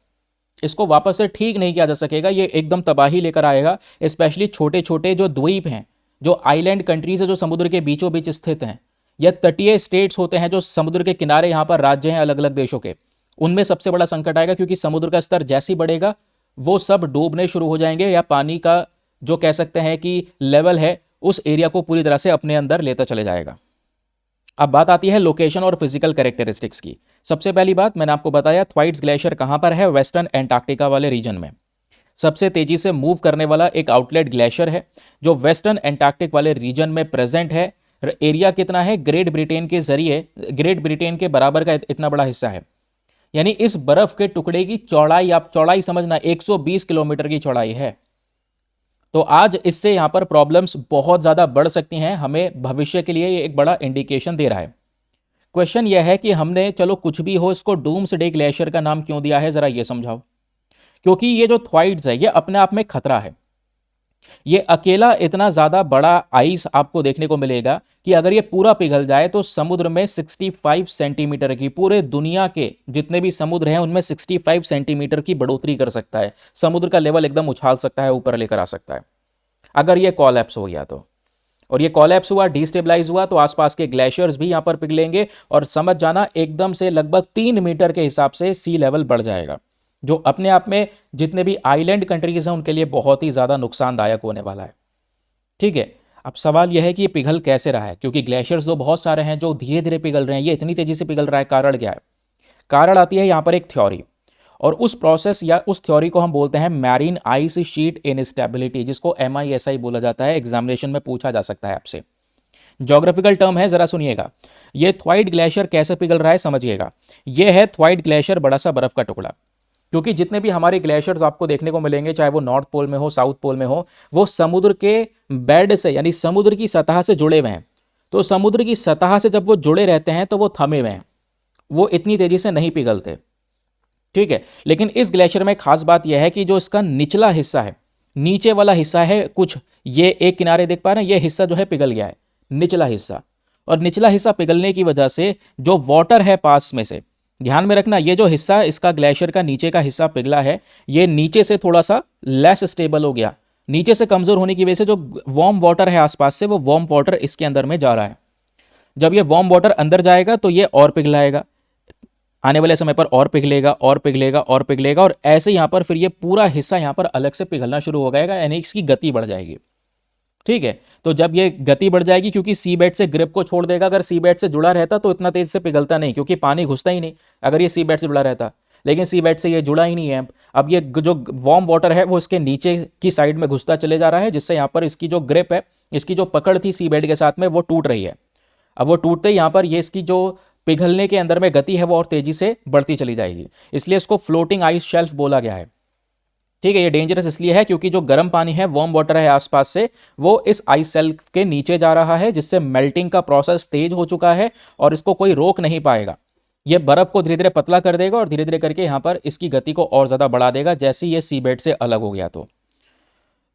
इसको वापस से ठीक नहीं किया जा सकेगा, ये एकदम तबाही लेकर आएगा। स्पेशली छोटे छोटे जो द्वीप हैं, जो आइलैंड कंट्रीज है, जो समुद्र के बीचों बीच स्थित हैं, या तटीय स्टेट्स होते हैं जो समुद्र के किनारे यहां पर राज्य हैं अलग अलग देशों के, उनमें सबसे बड़ा संकट आएगा, क्योंकि समुद्र का स्तर जैसे ही बढ़ेगा वो सब डूबने शुरू हो जाएंगे, या पानी का जो कह सकते हैं कि लेवल है उस एरिया को पूरी तरह से अपने अंदर लेता चले जाएगा। अब बात आती है लोकेशन और फिजिकल कैरेक्टरिस्टिक्स की। सबसे पहली बात मैंने आपको बताया, थ्वाइट्स ग्लेशियर कहां पर है, वेस्टर्न एंटार्क्टिका वाले रीजन में। सबसे तेजी से मूव करने वाला एक आउटलेट ग्लेशियर है जो वेस्टर्न एंटार्क्टिक वाले रीजन में प्रेजेंट है। एरिया कितना है, ग्रेट ब्रिटेन के जरिए, ग्रेट ब्रिटेन के बराबर का इतना बड़ा हिस्सा है। यानी इस बर्फ के टुकड़े की चौड़ाई, आप चौड़ाई समझना, 120 किलोमीटर की चौड़ाई है। तो आज इससे यहां पर प्रॉब्लम्स बहुत ज्यादा बढ़ सकती हैं, हमें भविष्य के लिए ये एक बड़ा इंडिकेशन दे रहा है। क्वेश्चन यह है कि हमने, चलो कुछ भी हो, इसको डूम्सडे ग्लेशियर का नाम क्यों दिया है, जरा ये समझाओ। क्योंकि ये जो थ्वाइट्स है ये अपने आप में खतरा है। ये अकेला इतना ज्यादा बड़ा आइस आपको देखने को मिलेगा कि अगर ये पूरा पिघल जाए तो समुद्र में 65 सेंटीमीटर की, पूरे दुनिया के जितने भी समुद्र हैं उनमें 65 सेंटीमीटर की बढ़ोतरी कर सकता है। समुद्र का लेवल एकदम उछाल सकता है, ऊपर लेकर आ सकता है अगर ये कॉलैप्स हो गया तो। और ये कॉलैप्स हुआ, डिस्टेबलाइज हुआ, तो आसपास के ग्लेशियर्स भी यहां पर पिघलेंगे, और समझ जाना एकदम से लगभग 3 मीटर के हिसाब से सी लेवल बढ़ जाएगा, जो अपने आप में जितने भी आइलैंड कंट्रीज हैं उनके लिए बहुत ही ज़्यादा नुकसानदायक होने वाला है। ठीक है, अब सवाल यह है कि ये पिघल कैसे रहा है, क्योंकि ग्लेशियर्स तो बहुत सारे हैं जो धीरे धीरे पिघल रहे हैं, ये इतनी तेजी से पिघल रहा है, कारण क्या है। कारण आती है यहाँ पर एक थ्योरी, और उस प्रोसेस या उस थ्योरी को हम बोलते हैं मैरीन आइस शीट इनस्टेबिलिटी, जिसको MISI बोला जाता है। एग्जामिनेशन में पूछा जा सकता है आपसे, ज्योग्राफिकल टर्म है, जरा सुनिएगा। ये थ्वाइट ग्लेशियर कैसे पिघल रहा है समझिएगा। यह है थ्वाइट ग्लेशियर, बड़ा सा बर्फ का टुकड़ा। क्योंकि जितने भी हमारे ग्लेशियर्स आपको देखने को मिलेंगे, चाहे वो नॉर्थ पोल में हो, साउथ पोल में हो, वो समुद्र के बेड से, यानी समुद्र की सतह से जुड़े हुए हैं। तो समुद्र की सतह से जब वो जुड़े रहते हैं तो वो थमे हुए हैं, वो इतनी तेजी से नहीं पिघलते। ठीक है, लेकिन इस ग्लेशियर में खास बात यह है कि जो इसका निचला हिस्सा है, नीचे वाला हिस्सा है कुछ, ये एक किनारे देख पा रहे हैं, ये हिस्सा जो है पिघल गया है, निचला हिस्सा। और निचला हिस्सा पिघलने की वजह से जो वाटर है पास में से, ध्यान में रखना, ये जो हिस्सा इसका ग्लेशियर का नीचे का हिस्सा पिघला है, ये नीचे से थोड़ा सा लेस स्टेबल हो गया। नीचे से कमजोर होने की वजह से जो वार्म वाटर है आसपास से, वो वार्म वाटर इसके अंदर में जा रहा है। जब ये वार्म वाटर अंदर जाएगा तो ये और पिघलाएगा, आने वाले समय पर और पिघलेगा और पिघलेगा और पिघलेगा, और ऐसे यहां पर फिर ये पूरा हिस्सा यहां पर अलग से पिघलना शुरू हो जाएगा, यानी इसकी गति बढ़ जाएगी। ठीक है, तो जब ये गति बढ़ जाएगी, क्योंकि सी बेड से ग्रिप को छोड़ देगा, अगर सी बेड से जुड़ा रहता तो इतना तेज से पिघलता नहीं, क्योंकि पानी घुसता ही नहीं अगर ये सी बेड से जुड़ा रहता। लेकिन सी बेड से ये जुड़ा ही नहीं है। अब ये जो वार्म वाटर है वो इसके नीचे की साइड में घुसता चले जा रहा है, जिससे यहाँ पर इसकी जो ग्रिप है, इसकी जो पकड़ थी सी बेड के साथ में, वो टूट रही है। अब वो टूटते ही यहाँ पर ये इसकी जो पिघलने के अंदर में गति है वो और तेजी से बढ़ती चली जाएगी, इसलिए इसको फ्लोटिंग आइस शेल्फ बोला गया है। ठीक है, ये डेंजरस इसलिए है क्योंकि जो गर्म पानी है, वार्म वाटर है आसपास से, वो इस आइस शेल्फ के नीचे जा रहा है, जिससे मेल्टिंग का प्रोसेस तेज हो चुका है और इसको कोई रोक नहीं पाएगा। ये बर्फ को धीरे धीरे पतला कर देगा और धीरे धीरे करके यहाँ पर इसकी गति को और ज्यादा बढ़ा देगा जैसे ये सी बेड से अलग हो गया।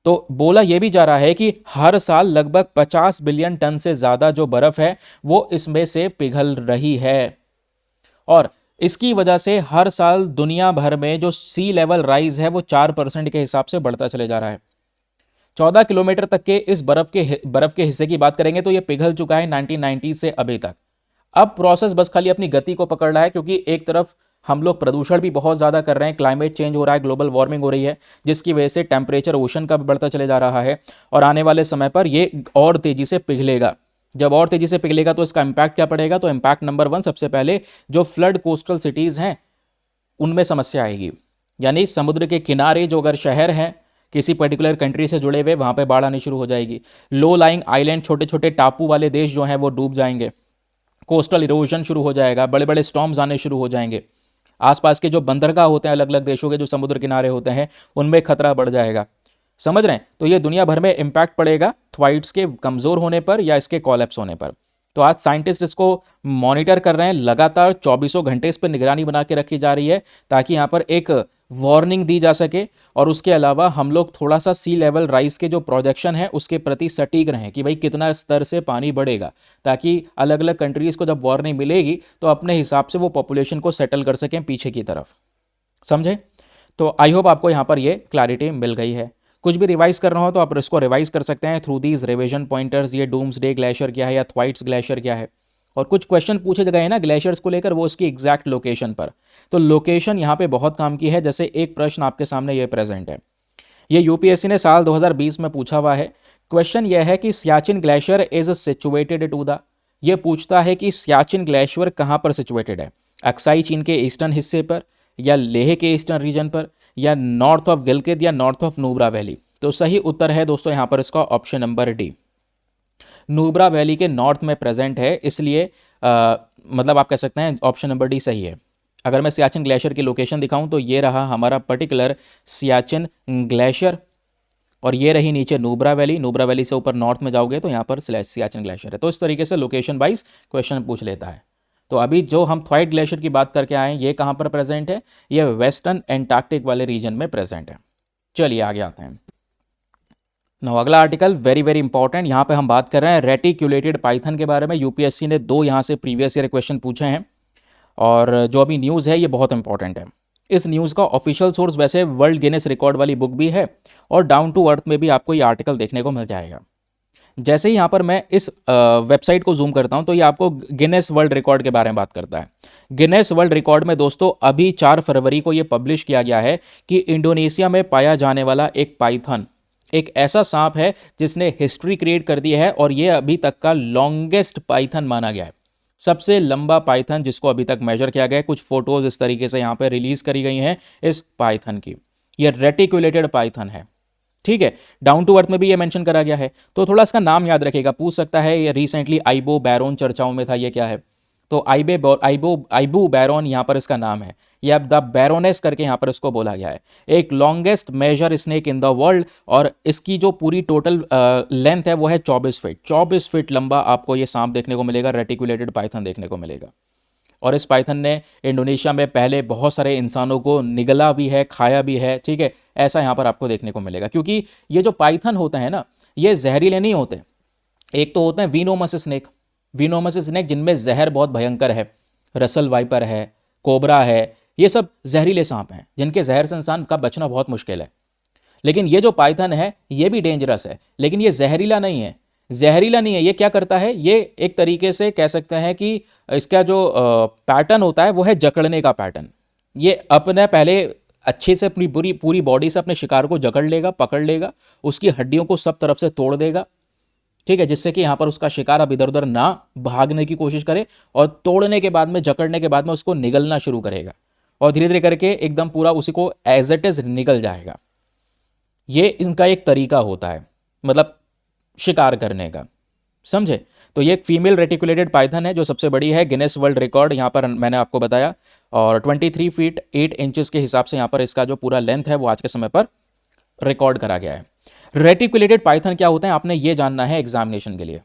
तो बोला यह भी जा रहा है कि हर साल लगभग 50 बिलियन टन से ज्यादा जो बर्फ है वो इसमें से पिघल रही है, और इसकी वजह से हर साल दुनिया भर में जो सी लेवल राइज है वो 4% के हिसाब से बढ़ता चले जा रहा है। 14 किलोमीटर तक के इस बर्फ के हिस्से की बात करेंगे तो ये पिघल चुका है 1990 से अभी तक। अब प्रोसेस बस खाली अपनी गति को पकड़ रहा है, क्योंकि एक तरफ हम लोग प्रदूषण भी बहुत ज़्यादा कर रहे हैं, क्लाइमेट चेंज हो रहा है, ग्लोबल वार्मिंग हो रही है, जिसकी वजह से टेम्परेचर ओशन का भी बढ़ता चले जा रहा है, और आने वाले समय पर ये और तेज़ी से पिघलेगा। जब और तेज़ी से पिघलेगा तो इसका इम्पैक्ट क्या पड़ेगा? तो इम्पैक्ट नंबर 1, सबसे पहले जो फ्लड कोस्टल सिटीज़ हैं उनमें समस्या आएगी, यानी समुद्र के किनारे जो अगर शहर हैं किसी पर्टिकुलर कंट्री से जुड़े हुए, वहाँ पे बाढ़ आनी शुरू हो जाएगी। लो लाइंग आइलैंड, छोटे छोटे टापू वाले देश जो हैं वो डूब जाएंगे, कोस्टल इरोजन शुरू हो जाएगा, बड़े बड़े स्टॉर्म्स आने शुरू हो जाएंगे। आसपास के जो बंदरगाह होते हैं अलग अलग देशों के जो समुद्र किनारे होते हैं उनमें खतरा बढ़ जाएगा। समझ रहे हैं? तो ये दुनिया भर में इंपैक्ट पड़ेगा थ्वाइट्स के कमज़ोर होने पर या इसके कॉलेप्स होने पर। तो आज साइंटिस्ट इसको मॉनिटर कर रहे हैं, लगातार 24 घंटे इस पर निगरानी बना के रखी जा रही है ताकि यहाँ पर एक वार्निंग दी जा सके, और उसके अलावा हम लोग थोड़ा सा सी लेवल राइज के जो प्रोजेक्शन है उसके प्रति सटीक रहें कि भाई कितना स्तर से पानी बढ़ेगा, ताकि अलग अलग कंट्रीज़ को जब वार्निंग मिलेगी तो अपने हिसाब से वो पॉपुलेशन को सेटल कर सकें पीछे की तरफ। समझे? तो आई होप आपको यहाँ पर ये क्लैरिटी मिल गई है। कुछ भी रिवाइज करना हो तो आप इसको रिवाइज कर सकते हैं थ्रू दीज रिविजन पॉइंटर्स। ये डूम्सडे ग्लेशियर क्या है या थ्वाइट्स ग्लेशियर क्या है, और कुछ क्वेश्चन पूछे गए हैं ना ग्लेशियर्स को लेकर, वो उसकी एग्जैक्ट लोकेशन पर। तो लोकेशन यहाँ पे बहुत काम की है। जैसे एक प्रश्न आपके सामने ये प्रेजेंट है, ये यूपीएससी ने साल 2020 में पूछा हुआ है। क्वेश्चन यह है कि Siachen glacier is situated to the, ये पूछता है कि सियाचिन ग्लेशियर कहाँ पर सिचुएटेड है, अक्साई चीन के ईस्टर्न हिस्से पर, या लेह के ईस्टर्न रीजन पर, या नॉर्थ ऑफ गिलगित, या नॉर्थ ऑफ नुब्रा वैली। तो सही उत्तर है दोस्तों यहाँ पर इसका option number D, Nubra valley के नॉर्थ में प्रेजेंट है, इसलिए मतलब आप कह सकते हैं ऑप्शन नंबर डी सही है। अगर मैं सियाचिन ग्लेशियर की लोकेशन दिखाऊं तो ये रहा हमारा पर्टिकुलर सियाचिन ग्लेशियर, और ये रही नीचे नुब्रा वैली। नुब्रा वैली से ऊपर नॉर्थ में जाओगे तो यहाँ पर सियाचिन ग्लेशियर है। तो इस तरीके से लोकेशन वाइज क्वेश्चन पूछ लेता है। तो अभी जो हम थ्वाइट ग्लेशियर की बात करके आए हैं ये कहाँ पर प्रेजेंट है? ये वेस्टर्न एंटार्क्टिक वाले रीजन में प्रेजेंट है। चलिए आगे आते हैं। नो अगला आर्टिकल वेरी वेरी इंपॉर्टेंट, यहाँ पे हम बात कर रहे हैं रेटिक्यूलेटेड पाइथन के बारे में। यूपीएससी ने 2 यहाँ से प्रीवियस ईयर क्वेश्चन पूछे हैं, और जो अभी न्यूज़ है ये बहुत इंपॉर्टेंट है। इस न्यूज़ का ऑफिशियल सोर्स वैसे वर्ल्ड गिनेस रिकॉर्ड वाली बुक भी है, और डाउन टू अर्थ में भी आपको ये आर्टिकल देखने को मिल जाएगा। जैसे ही यहाँ पर मैं इस वेबसाइट को जूम करता हूँ तो ये आपको गिनेस वर्ल्ड रिकॉर्ड के बारे में बात करता है। गिनेस वर्ल्ड रिकॉर्ड में दोस्तों अभी 4 फरवरी को ये पब्लिश किया गया है कि इंडोनेशिया में पाया जाने वाला एक पाइथन, एक ऐसा सांप है जिसने हिस्ट्री क्रिएट कर दी है, और ये अभी तक का लॉन्गेस्ट पाइथन माना गया है। सबसे लंबा पाइथन जिसको अभी तक मेजर किया गया है। कुछ फोटोज इस तरीके से यहाँ पे रिलीज करी गई हैं इस पाइथन की। ये रेटिकुलेटेड पाइथन है, ठीक है। डाउन टू अर्थ में भी ये मेंशन करा गया है। तो थोड़ा इसका नाम याद रखिएगा, पूछ सकता है ये रिसेंटली आइबो बैरोन चर्चाओं में था, ये क्या है? तो आइबू बैरोन यहाँ पर इसका नाम है, या द बैरोनेस करके यहाँ पर इसको बोला गया है। एक longest major snake in the world, और इसकी जो पूरी टोटल लेंथ है वो है 24 फीट। 24 फीट लंबा आपको ये सांप देखने को मिलेगा, रेटिकुलेटेड पाइथन देखने को मिलेगा। और इस पाइथन ने इंडोनेशिया में पहले बहुत सारे इंसानों को निगला भी है, खाया भी है, ठीक है। ऐसा यहाँ पर आपको देखने को मिलेगा, क्योंकि ये जो पाइथन होते हैं ना ये जहरीले नहीं होते। एक तो होते हैं वीनोमस स्नेक, वीनोमस स्नेक जिनमें जहर बहुत भयंकर है, रसल वाइपर है, कोबरा है, ये सब जहरीले सांप हैं जिनके जहर से इंसान का बचना बहुत मुश्किल है। लेकिन ये जो पाइथन है ये भी डेंजरस है, लेकिन ये जहरीला नहीं है। जहरीला नहीं है, ये क्या करता है, ये एक तरीके से कह सकते हैं कि इसका जो पैटर्न होता है वो है जकड़ने का पैटर्न। ये अपने पहले अच्छे से अपनी पूरी बॉडी से अपने शिकार को जकड़ लेगा, पकड़ लेगा, उसकी हड्डियों को सब तरफ से तोड़ देगा, ठीक है, जिससे कि यहाँ पर उसका शिकार अब इधर उधर ना भागने की कोशिश करे, और तोड़ने के बाद में, जकड़ने के बाद में उसको निगलना शुरू करेगा, और धीरे धीरे करके एकदम पूरा उसी को एज इट इज निगल जाएगा। ये इनका एक तरीका होता है, मतलब शिकार करने का, समझे। तो ये एक फीमेल रेटिकुलेटेड पाइथन है जो सबसे बड़ी है, गिनेस वर्ल्ड रिकॉर्ड यहाँ पर मैंने आपको बताया, और 23 फीट 8 इंचेस के हिसाब से यहाँ पर इसका जो पूरा लेंथ है वो आज के समय पर रिकॉर्ड करा गया है। रेटिकुलेटेड पाइथन क्या होता है आपने ये जानना है एग्जामिनेशन के लिए।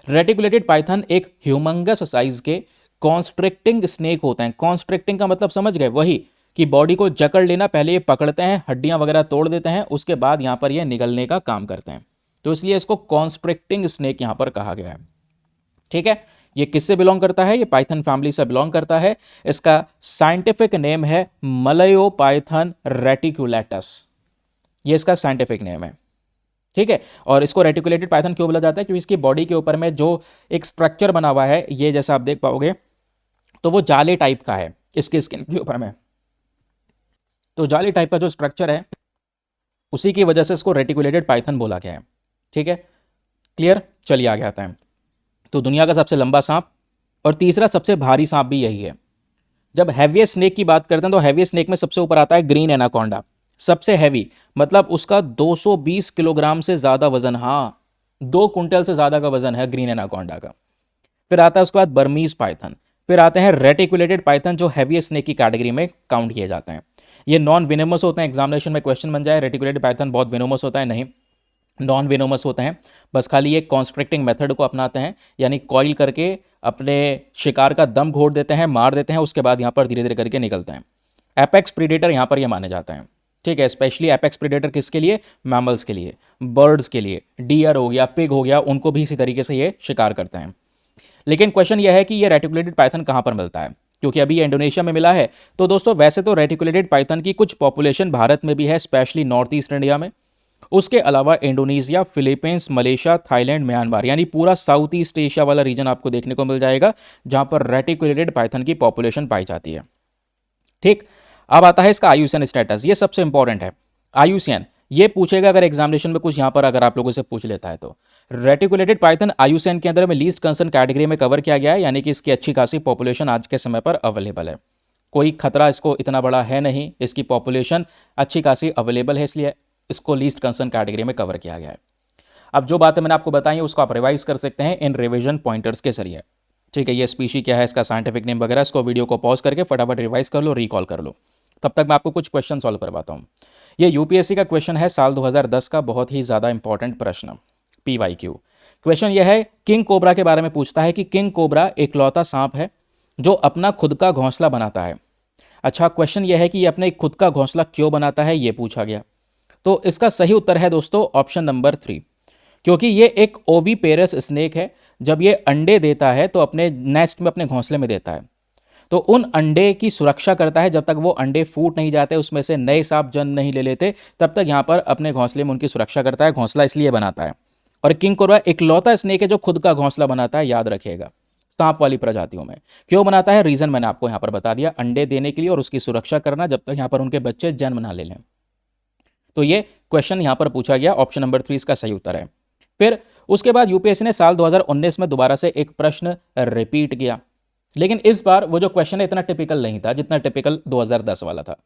रेटिकुलेटेड पाइथन एक ह्यूमंगस साइज के कॉन्स्ट्रिक्टिंग स्नेक होते हैं। कॉन्स्ट्रिक्टिंग का मतलब समझ गए, वही कि बॉडी को जकड़ लेना, पहले ये पकड़ते हैं, हड्डियां वगैरह तोड़ देते हैं, उसके बाद यहां पर ये निगलने का काम करते हैं, तो इसलिए इसको कॉन्स्ट्रिक्टिंग स्नेक यहां पर कहा गया है। ठीक है, ये किससे बिलोंग करता है? ये पाइथन फैमिली से बिलोंग करता है। इसका साइंटिफिक नेम है मलयोपाइथन रेटिकुलेटस, ये इसका साइंटिफिक नेम है। ठीक है, और इसको रेटिकुलेटेड पाइथन क्यों बोला जाता है? क्योंकि इसकी बॉडी के ऊपर में जो एक स्ट्रक्चर बना हुआ है, ये जैसा आप देख पाओगे तो वो जाले टाइप का है इसके स्किन के ऊपर में, तो जाली टाइप का जो स्ट्रक्चर है उसी की वजह से इसको रेटिकुलेटेड पाइथन बोला गया है। ठीक है, क्लियर? चलिए आगे आता है। तो दुनिया का सबसे लंबा सांप और तीसरा सबसे भारी सांप भी यही है। जब हैवीएस्ट स्नेक की बात करते हैं तो हैवीएस्ट स्नेक में सबसे ऊपर आता है ग्रीन एनाकोंडा, सबसे हैवी, मतलब उसका 220 किलोग्राम से ज्यादा वजन, हाँ 2 कुंटल से ज्यादा का वजन है ग्रीन एनाकोंडा का। फिर आता है उसके बाद बर्मीज पाइथन, फिर आते हैं रेटिकुलेटेड पाइथन जो हैवीएस्ट स्नेक की कैटेगरी में काउंट किए जाते हैं। ये नॉन विनोमस होते हैं, एग्जामिनेशन में क्वेश्चन बन जाए रेटिकुलेटेड पाइथन बहुत विनोमस होता है, नहीं, नॉन विनोमस होते हैं, बस खाली ये कॉन्स्ट्रिक्टिंग मेथड को अपनाते हैं, यानी कॉइल करके अपने शिकार का दम घोट देते हैं, मार देते हैं, उसके बाद यहाँ पर धीरे धीरे करके निकलते हैं। एपेक्स प्रीडेटर यहाँ पर ये माने जाते हैं। ठीक है, स्पेशली एपेक्स प्रीडेटर किसके लिए? मैमल्स के लिए, बर्ड्स के लिए, डियर हो गया, पिग हो गया, उनको भी इसी तरीके से ये शिकार करते हैं। लेकिन क्वेश्चन यह है कि ये रेटिकुलेटेड पाइथन कहाँ पर मिलता है, क्योंकि अभी ये इंडोनेशिया में मिला है। तो दोस्तों वैसे तो रेटिकुलेटेड पाइथन की कुछ पॉपुलेशन भारत में भी है, स्पेशली नॉर्थ ईस्ट इंडिया में। उसके अलावा Indonesia, Philippines, Malaysia, Thailand, Myanmar, यानी पूरा साउथ ईस्ट एशिया वाला रीजन आपको देखने को मिल जाएगा जहां पर रेटिकुलेटेड पाइथन की पॉपुलेशन पाई जाती है। ठीक, अब आता है इसका आयुसीएन स्टेटस, ये सबसे इंपॉर्टेंट है। आयुसीएन ये पूछेगा अगर एग्जामिनेशन में कुछ यहां पर अगर आप लोगों से पूछ लेता है तो। रेटिकुलेटेड पाइथन आयुसीएन के अंदर में लीस्ट कंसर्न कैटेगरी में कवर किया गया है, यानी कि इसकी अच्छी खासी पॉपुलेशन आज के समय पर अवेलेबल है। कोई खतरा इसको इतना बड़ा है नहीं, इसकी पॉपुलेशन अच्छी खासी अवेलेबल है, इसलिए इसको लीस्ट कंसर्न कैटेगरी में कवर किया गया है। अब जो बातें मैंने आपको बताई उसको आप रिवाइज कर सकते हैं इन रिवीजन पॉइंटर्स के जरिए। ठीक है, ये स्पीशी क्या है, इसका साइंटिफिक नेम वगैरह, इसको वीडियो को पॉज करके फटाफट रिवाइज कर लो, रिकॉल कर लो। तब तक मैं आपको कुछ क्वेश्चन सॉल्व करवाता हूँ। ये यूपीएससी का क्वेश्चन है साल 2010 का, बहुत ही ज़्यादा इंपॉर्टेंट प्रश्न, PYQ क्वेश्चन यह है, किंग कोबरा के बारे में पूछता है कि किंग कोबरा एकलौता सांप है जो अपना खुद का घोंसला बनाता है। अच्छा, क्वेश्चन यह है कि ये अपने खुद का घोंसला क्यों बनाता है, ये पूछा गया। तो इसका सही उत्तर है दोस्तों ऑप्शन नंबर 3, क्योंकि ये एक ओवीपेरस स्नेक है। जब ये अंडे देता है तो अपने नेस्ट में, अपने घोंसले में देता है, तो उन अंडे की सुरक्षा करता है। जब तक वो अंडे फूट नहीं जाते, उसमें से नए सांप जन्म नहीं ले लेते, तब तक यहाँ पर अपने घोंसले में उनकी सुरक्षा करता है। घोंसला इसलिए बनाता है। और किंग कोबरा इकलौता स्नेक है जो खुद का घोंसला बनाता है, याद रखिएगा, सांप वाली प्रजातियों में। क्यों बनाता है, रीजन मैंने आपको यहाँ पर बता दिया, अंडे देने के लिए और उसकी सुरक्षा करना जब तक यहाँ पर उनके बच्चे जन्म ना ले लें। तो ये क्वेश्चन यहां पर पूछा गया, ऑप्शन नंबर 3 इसका सही उत्तर है। फिर उसके बाद यूपीएससी ने साल 2019 में दोबारा से एक प्रश्न रिपीट किया, लेकिन इस बार वो जो क्वेश्चन है इतना टिपिकल नहीं था जितना टिपिकल 2010 वाला था।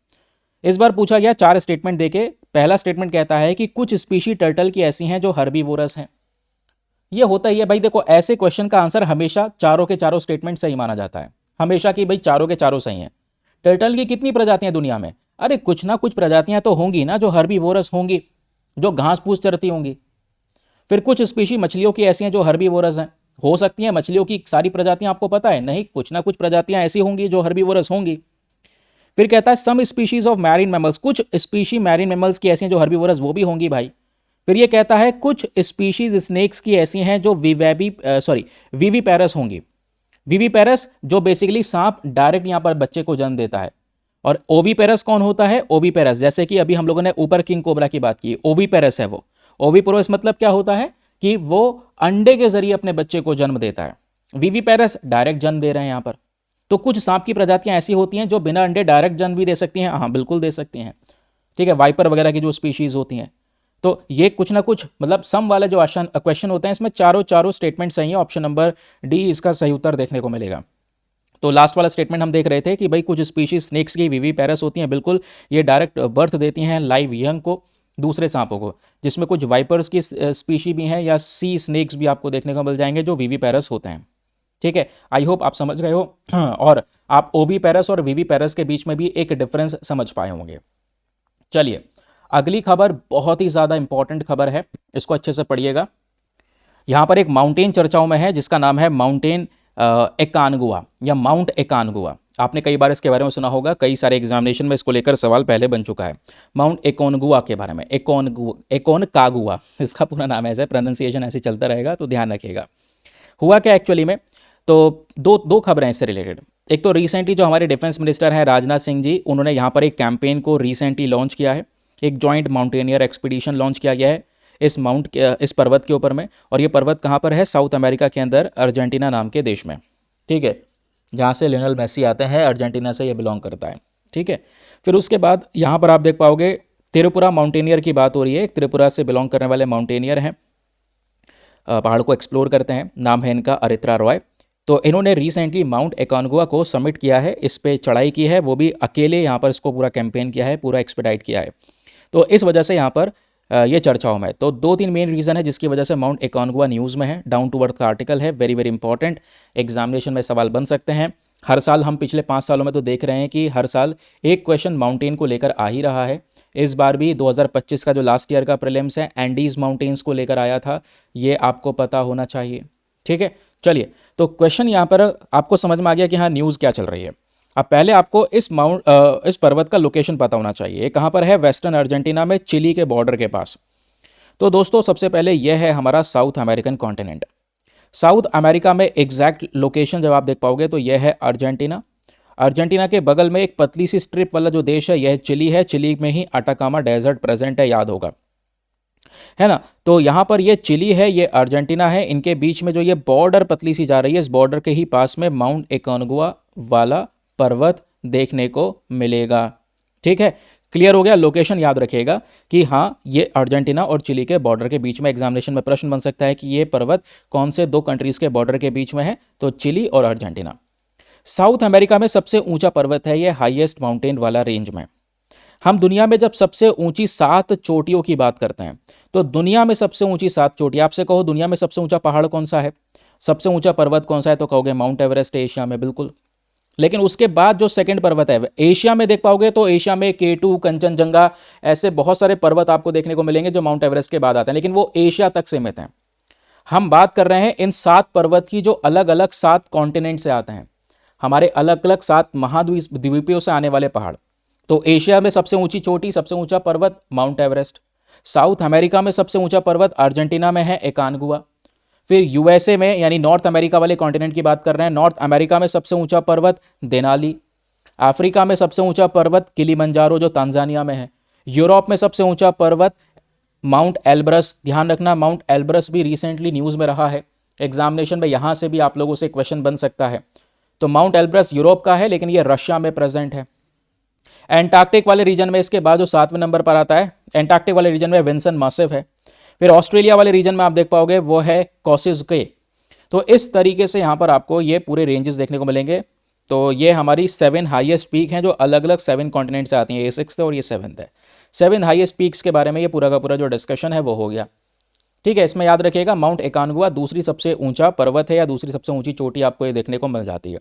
इस बार पूछा गया 4 स्टेटमेंट देके। पहला स्टेटमेंट कहता है कि कुछ स्पीशी टर्टल की ऐसी हैं जो हर्बीवोरस हैं। ये होता ही है भाई, देखो ऐसे क्वेश्चन का आंसर हमेशा चारों के चारों स्टेटमेंट सही माना जाता है, हमेशा कि भाई चारों के चारों सही हैं। टर्टल की कितनी प्रजातियां दुनिया में? अरे कुछ ना कुछ प्रजातियां तो होंगी ना जो हर्बीवोरस होंगी, जो घास फूस चरती होंगी। फिर कुछ स्पीशी मछलियों की ऐसी हैं जो हर्बीवोरस हैं। हो सकती हैं मछलियों की सारी प्रजातियां आपको पता है? नहीं, कुछ ना कुछ प्रजातियां ऐसी होंगी जो हर्बीवोरस होंगी। फिर कहता है some species of marine mammals, कुछ स्पीशी मैरीन मैमल्स की ऐसी हैं जो हर्बीवोरस, वो भी होंगी भाई। फिर ये कहता है कुछ स्पीशीज स्नेक्स की ऐसी हैं जो विवीपैरस होंगी। विवीपैरस जो बेसिकली सांप डायरेक्ट यहां पर बच्चे को जन्म देता है। और ओवीपेरस कौन होता है? ओवीपेरस, जैसे कि अभी हम लोगों ने ऊपर किंग कोबरा की बात की, ओवीपेरस है वो। ओवीपेरस मतलब क्या होता है कि वो अंडे के जरिए अपने बच्चे को जन्म देता है। विवीपैरस डायरेक्ट जन्म दे रहे हैं यहां पर। तो कुछ सांप की प्रजातियां ऐसी होती हैं जो बिना अंडे डायरेक्ट जन्म भी दे सकती हैं, हाँ बिल्कुल दे सकती हैं। ठीक है, वाइपर वगैरह की जो स्पीशीज होती हैं। तो ये कुछ ना कुछ मतलब सम वाला जो क्वेश्चन होते हैं इसमें चारों स्टेटमेंट सही है। ऑप्शन नंबर डी इसका सही उत्तर देखने को मिलेगा। तो लास्ट वाला स्टेटमेंट हम देख रहे थे कि भाई कुछ स्पीशीज स्नेक्स की विवीपैरस होती हैं, बिल्कुल ये डायरेक्ट बर्थ देती हैं लाइव यंग को। दूसरे सांपों को, जिसमें कुछ वाइपर्स की स्पीशी भी हैं या सी स्नेक्स भी आपको देखने को मिल जाएंगे जो वीवीपैरस होते हैं। ठीक है, आई होप आप समझ गए हो और आप ओवीपैरस और वीवीपैरस के बीच में भी एक डिफरेंस समझ पाए होंगे। चलिए, अगली खबर बहुत ही ज़्यादा इंपॉर्टेंट खबर है, इसको अच्छे से पढ़िएगा। यहाँ पर एक माउंटेन चर्चाओं में है जिसका नाम है माउंटेन एकानगुआ या माउंट एकानगुआ। आपने कई बार इसके बारे में सुना होगा, कई सारे एग्जामिनेशन में इसको लेकर सवाल पहले बन चुका है। माउंट एकोनगुआ के बारे में, एकोनकागुआ इसका पूरा नाम है, प्रोनाउंसिएशन ऐसे चलता रहेगा तो ध्यान रखिएगा। हुआ क्या एक्चुअली में, तो दो खबरें इससे रिलेटेड। एक तो रिसेंटली जो हमारे डिफेंस मिनिस्टर हैं राजनाथ सिंह जी, उन्होंने यहाँ पर एक कैंपेन को रिसेंटली लॉन्च किया है। एक जॉइंट माउंटेनियर एक्सपीडिशन लॉन्च किया गया है इस पर्वत के ऊपर में। और ये पर्वत कहाँ पर है, साउथ अमेरिका के अंदर अर्जेंटीना नाम के देश में। ठीक है, जहाँ से लियोनेल मेसी आते हैं, अर्जेंटीना से ये बिलोंग करता है। ठीक है, फिर उसके बाद यहाँ पर आप देख पाओगे त्रिपुरा माउंटेनियर की बात हो रही है। एक त्रिपुरा से बिलोंग करने वाले माउंटेनियर हैं, पहाड़ को एक्सप्लोर करते हैं, नाम है इनका अरित्रा रॉय। तो इन्होंने रिसेंटली माउंट एकानगुआ को सबमिट किया है, इस पर चढ़ाई की है, वो भी अकेले यहाँ पर इसको पूरा कैंपेन किया है, पूरा एक्सपेडाइट किया है। तो इस वजह से यहाँ पर ये चर्चाओं में। तो 2-3 मेन रीज़न है जिसकी वजह से माउंट एकानगुआ न्यूज़ में है। डाउन टू अर्थ का आर्टिकल है, वेरी वेरी इंपॉर्टेंट, एग्जामिनेशन में सवाल बन सकते हैं। हर साल हम पिछले 5 सालों में तो देख रहे हैं कि हर साल एक क्वेश्चन माउंटेन को लेकर आ ही रहा है। इस बार भी 2025 का जो लास्ट ईयर का प्रीलिम्स है एंडीज माउंटेन्स को लेकर आया था, ये आपको पता होना चाहिए। ठीक है, चलिए, तो क्वेश्चन यहाँ पर आपको समझ में आ गया कि हाँ न्यूज़ क्या चल रही है। अब पहले आपको इस पर्वत का लोकेशन पता होना चाहिए। ये कहाँ पर है, वेस्टर्न अर्जेंटीना में, चिली के बॉर्डर के पास। तो दोस्तों सबसे पहले यह है हमारा south American continent. South America में एग्जैक्ट लोकेशन जब आप देख पाओगे तो यह है अर्जेंटीना। अर्जेंटीना के बगल में एक पतली सी स्ट्रिप वाला जो देश है यह चिली है। चिली में ही अटाकामा डेजर्ट प्रेजेंट है, याद होगा, है ना। तो यहाँ पर ये चिली है, ये अर्जेंटीना है, इनके बीच में जो ये बॉर्डर पतली सी जा रही है, इस बॉर्डर के ही पास में माउंट एकानगुआ वाला पर्वत देखने को मिलेगा। ठीक है, क्लियर हो गया। लोकेशन याद रखिएगा कि हाँ ये अर्जेंटीना और चिली के बॉर्डर के बीच में। एग्जामिनेशन में प्रश्न बन सकता है कि ये पर्वत कौन से 2 कंट्रीज के बॉर्डर के बीच में है, तो चिली और अर्जेंटीना। साउथ अमेरिका में सबसे ऊंचा पर्वत है ये, हाईएस्ट माउंटेन वाला रेंज में। हम दुनिया में जब सबसे ऊंची 7 चोटियों की बात करते हैं तो दुनिया में सबसे ऊंची 7 चोटियां, आपसे कहो दुनिया में सबसे ऊंचा पहाड़ कौन सा है, सबसे ऊंचा पर्वत कौन सा है, तो कहोगे माउंट एवरेस्ट एशिया में, बिल्कुल। लेकिन उसके बाद जो सेकंड पर्वत है एशिया में देख पाओगे तो एशिया में K2, कंचनजंगा, ऐसे बहुत सारे पर्वत आपको देखने को मिलेंगे जो माउंट एवरेस्ट के बाद आते हैं, लेकिन वो एशिया तक सीमित हैं। हम बात कर रहे हैं इन 7 पर्वत की जो अलग अलग 7 कॉन्टिनेंट से आते हैं, हमारे अलग अलग 7 महाद्वीपों से आने वाले पहाड़। तो एशिया में सबसे ऊंची चोटी, सबसे ऊंचा पर्वत माउंट एवरेस्ट। साउथ अमेरिका में सबसे ऊंचा पर्वत अर्जेंटीना में है एकानगुआ। फिर यूएसए में, यानी नॉर्थ अमेरिका वाले कॉन्टिनेंट की बात कर रहे हैं, नॉर्थ अमेरिका में सबसे ऊंचा पर्वत देनाली। अफ्रीका में सबसे ऊंचा पर्वत किलिमंजारो जो तांजानिया में है। यूरोप में सबसे ऊंचा पर्वत माउंट एल्ब्रस। ध्यान रखना, माउंट एल्ब्रस भी रिसेंटली न्यूज़ में रहा है, एग्जामिनेशन में यहाँ से भी आप लोगों से क्वेश्चन बन सकता है। तो माउंट एल्ब्रस यूरोप का है लेकिन ये रशिया में प्रेजेंट है। एंटार्क्टिक वाले रीजन में इसके बाद जो 7वें नंबर पर आता है, एंटार्क्टिक वाले रीजन में विंसन मासिव है। फिर ऑस्ट्रेलिया वाले रीजन में आप देख पाओगे वो है कॉसिज़के। तो इस तरीके से यहाँ पर आपको ये पूरे रेंजेस देखने को मिलेंगे। तो ये हमारी 7 हाईएस्ट पीक हैं जो अलग अलग 7 कॉन्टिनेंट से आती हैं, ये 6th है और ये 7th है। 7 हाईएस्ट पीक्स के बारे में ये पूरा का पूरा जो डिस्कशन है वो हो गया। ठीक है, इसमें याद रखिएगा माउंट एकानगुआ दूसरी सबसे ऊंचा पर्वत है या दूसरी सबसे ऊंची चोटी आपको ये देखने को मिल जाती है।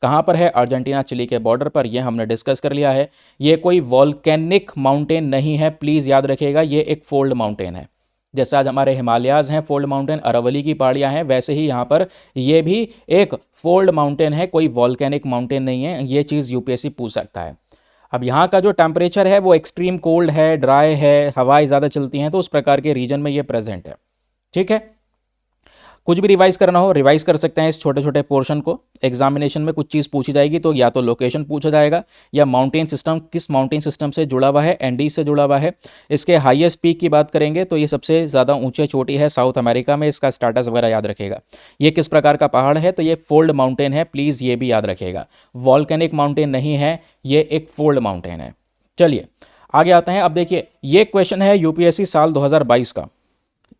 कहाँ पर है, अर्जेंटीना चिली के बॉर्डर पर, ये हमने डिस्कस कर लिया है। ये कोई वॉल्केनिक माउंटेन नहीं है, प्लीज़ याद रखिएगा, ये एक फोल्ड माउंटेन है। जैसे आज हमारे हिमालयाज़ हैं फोल्ड माउंटेन, अरावली की पहाड़ियाँ हैं, वैसे ही यहाँ पर ये भी एक फोल्ड माउंटेन है, कोई वॉल्केनिक माउंटेन नहीं है। ये चीज़ यूपीएससी पूछ सकता है। अब यहाँ का जो टेम्परेचर है वो एक्सट्रीम कोल्ड है, ड्राई है, हवाएं ज़्यादा चलती हैं, तो उस प्रकार के रीजन में ये प्रेजेंट है। ठीक है, कुछ भी रिवाइज करना हो रिवाइज कर सकते हैं इस छोटे छोटे पोर्शन को। एग्जामिनेशन में कुछ चीज़ पूछी जाएगी तो या तो लोकेशन पूछा जाएगा या माउंटेन सिस्टम, किस माउंटेन सिस्टम से जुड़ा हुआ है, एंडीज से जुड़ा हुआ है। इसके हाईएस्ट पीक की बात करेंगे तो ये सबसे ज़्यादा ऊंचे चोटी है साउथ अमेरिका में, इसका स्टेटस वगैरह याद रखेगा। ये किस प्रकार का पहाड़ है, तो ये फोल्ड माउंटेन है, प्लीज़ ये भी याद रखेगा, वॉल्केनिक माउंटेन नहीं है, ये एक फोल्ड माउंटेन है। चलिए आगे आते हैं। अब देखिए ये क्वेश्चन है यूपीएससी साल 2022 का,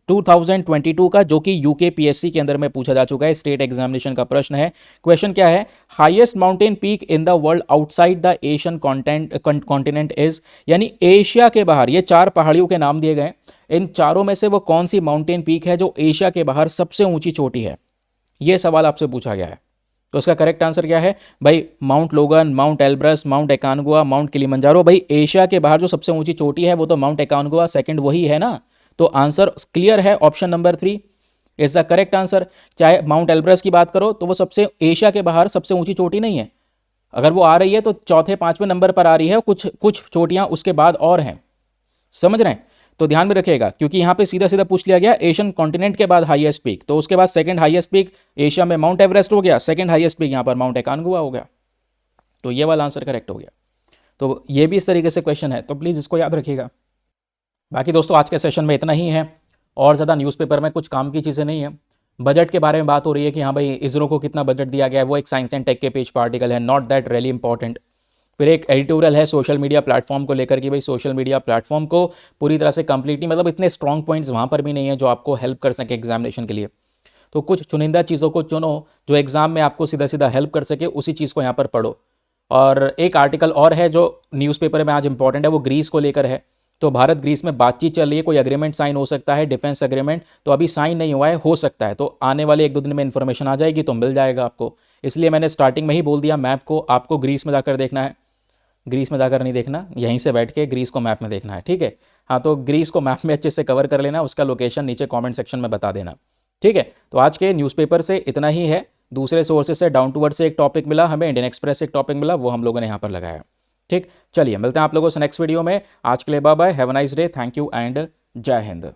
2022 का, जो कि यूकेपीएससी के अंदर में पूछा जा चुका है, स्टेट एग्जामिनेशन का प्रश्न है। क्वेश्चन क्या है, highest mountain peak in the world outside the Asian continent is, यानी एशिया के बाहर ये 4 पहाड़ियों के नाम दिए गए, इन चारों में से वो कौन सी माउंटेन पीक है जो एशिया के बाहर सबसे ऊंची चोटी है, ये सवाल आपसे पूछा गया है। तो इसका करेक्ट आंसर क्या है भाई, Mount Logan, Mount Elbrus, Mount Aconcagua, Mount Kilimanjaro. भाई एशिया के बाहर जो सबसे ऊंची चोटी है वो तो माउंट एकानगुआ, सेकंड वही है ना, तो आंसर क्लियर है, option number 3 is the correct answer. चाहे माउंट एल्ब्रस की बात करो तो वो सबसे एशिया के बाहर सबसे ऊंची चोटी नहीं है, अगर वो आ रही है तो चौथे 5वें नंबर पर आ रही है, कुछ कुछ चोटियां उसके बाद और हैं, समझ रहे हैं। तो ध्यान में रखिएगा, क्योंकि यहां पे सीधा सीधा पूछ लिया गया एशियन कॉन्टिनेंट के बाद हाईएस्ट पीक, तो उसके बाद सेकंड हाईएस्ट पीक एशिया में माउंट एवरेस्ट हो गया, सेकंड हाईएस्ट पीक यहां पर माउंट एकानगुआ हो गया, तो ये वाला आंसर करेक्ट हो गया। तो ये भी इस तरीके से क्वेश्चन है, तो प्लीज़ इसको याद रखिएगा। बाकी दोस्तों आज के सेशन में इतना ही है, और ज़्यादा न्यूज़पेपर में कुछ काम की चीज़ें नहीं है। बजट के बारे में बात हो रही है कि हाँ भाई इसरो को कितना बजट दिया गया है, वो एक साइंस एंड टेक के पेज पर आर्टिकल है, नॉट दैट रियली इंपॉर्टेंट। फिर एक एडिटोरियल है सोशल मीडिया प्लेटफॉर्म को लेकर कि भाई सोशल मीडिया प्लेटफॉर्म को पूरी तरह से कंप्लीटली, मतलब इतने स्ट्रॉन्ग पॉइंट्स वहाँ पर भी नहीं है जो आपको हेल्प कर सके एग्जामिनेशन के लिए। तो कुछ चुनिंदा चीज़ों को चुनो जो एग्ज़ाम में आपको सीधा सीधा हेल्प कर सके, उसी चीज़ को यहाँ पर पढ़ो। और एक आर्टिकल और है जो न्यूज़पेपर में आज इंपॉर्टेंट है, वो ग्रीस को लेकर है। तो भारत ग्रीस में बातचीत चल रही है, कोई एग्रीमेंट साइन हो सकता है, डिफेंस एग्रीमेंट, तो अभी साइन नहीं हुआ है, हो सकता है, तो आने वाले 1-2 दिन में इन्फॉर्मेशन आ जाएगी तो मिल जाएगा आपको। इसलिए मैंने स्टार्टिंग में ही बोल दिया, मैप को आपको ग्रीस में जाकर देखना है, ग्रीस में जाकर नहीं देखना, यहीं से बैठ के ग्रीस को मैप में देखना है, ठीक है। हाँ, तो ग्रीस को मैप में अच्छे से कवर कर लेना, उसका लोकेशन नीचे कमेंट सेक्शन में बता देना, ठीक है। तो आज के न्यूज़पेपर से इतना ही है। दूसरे सोर्सेज से डाउन टू अर्थ से एक टॉपिक मिला हमें, इंडियन एक्सप्रेस से एक टॉपिक मिला, वो हम लोगों ने यहाँ पर लगाया, ठीक। चलिए मिलते हैं आप लोगों से नेक्स्ट वीडियो में, आज के लिए bye bye, have a nice day, thank you and Jai Hind.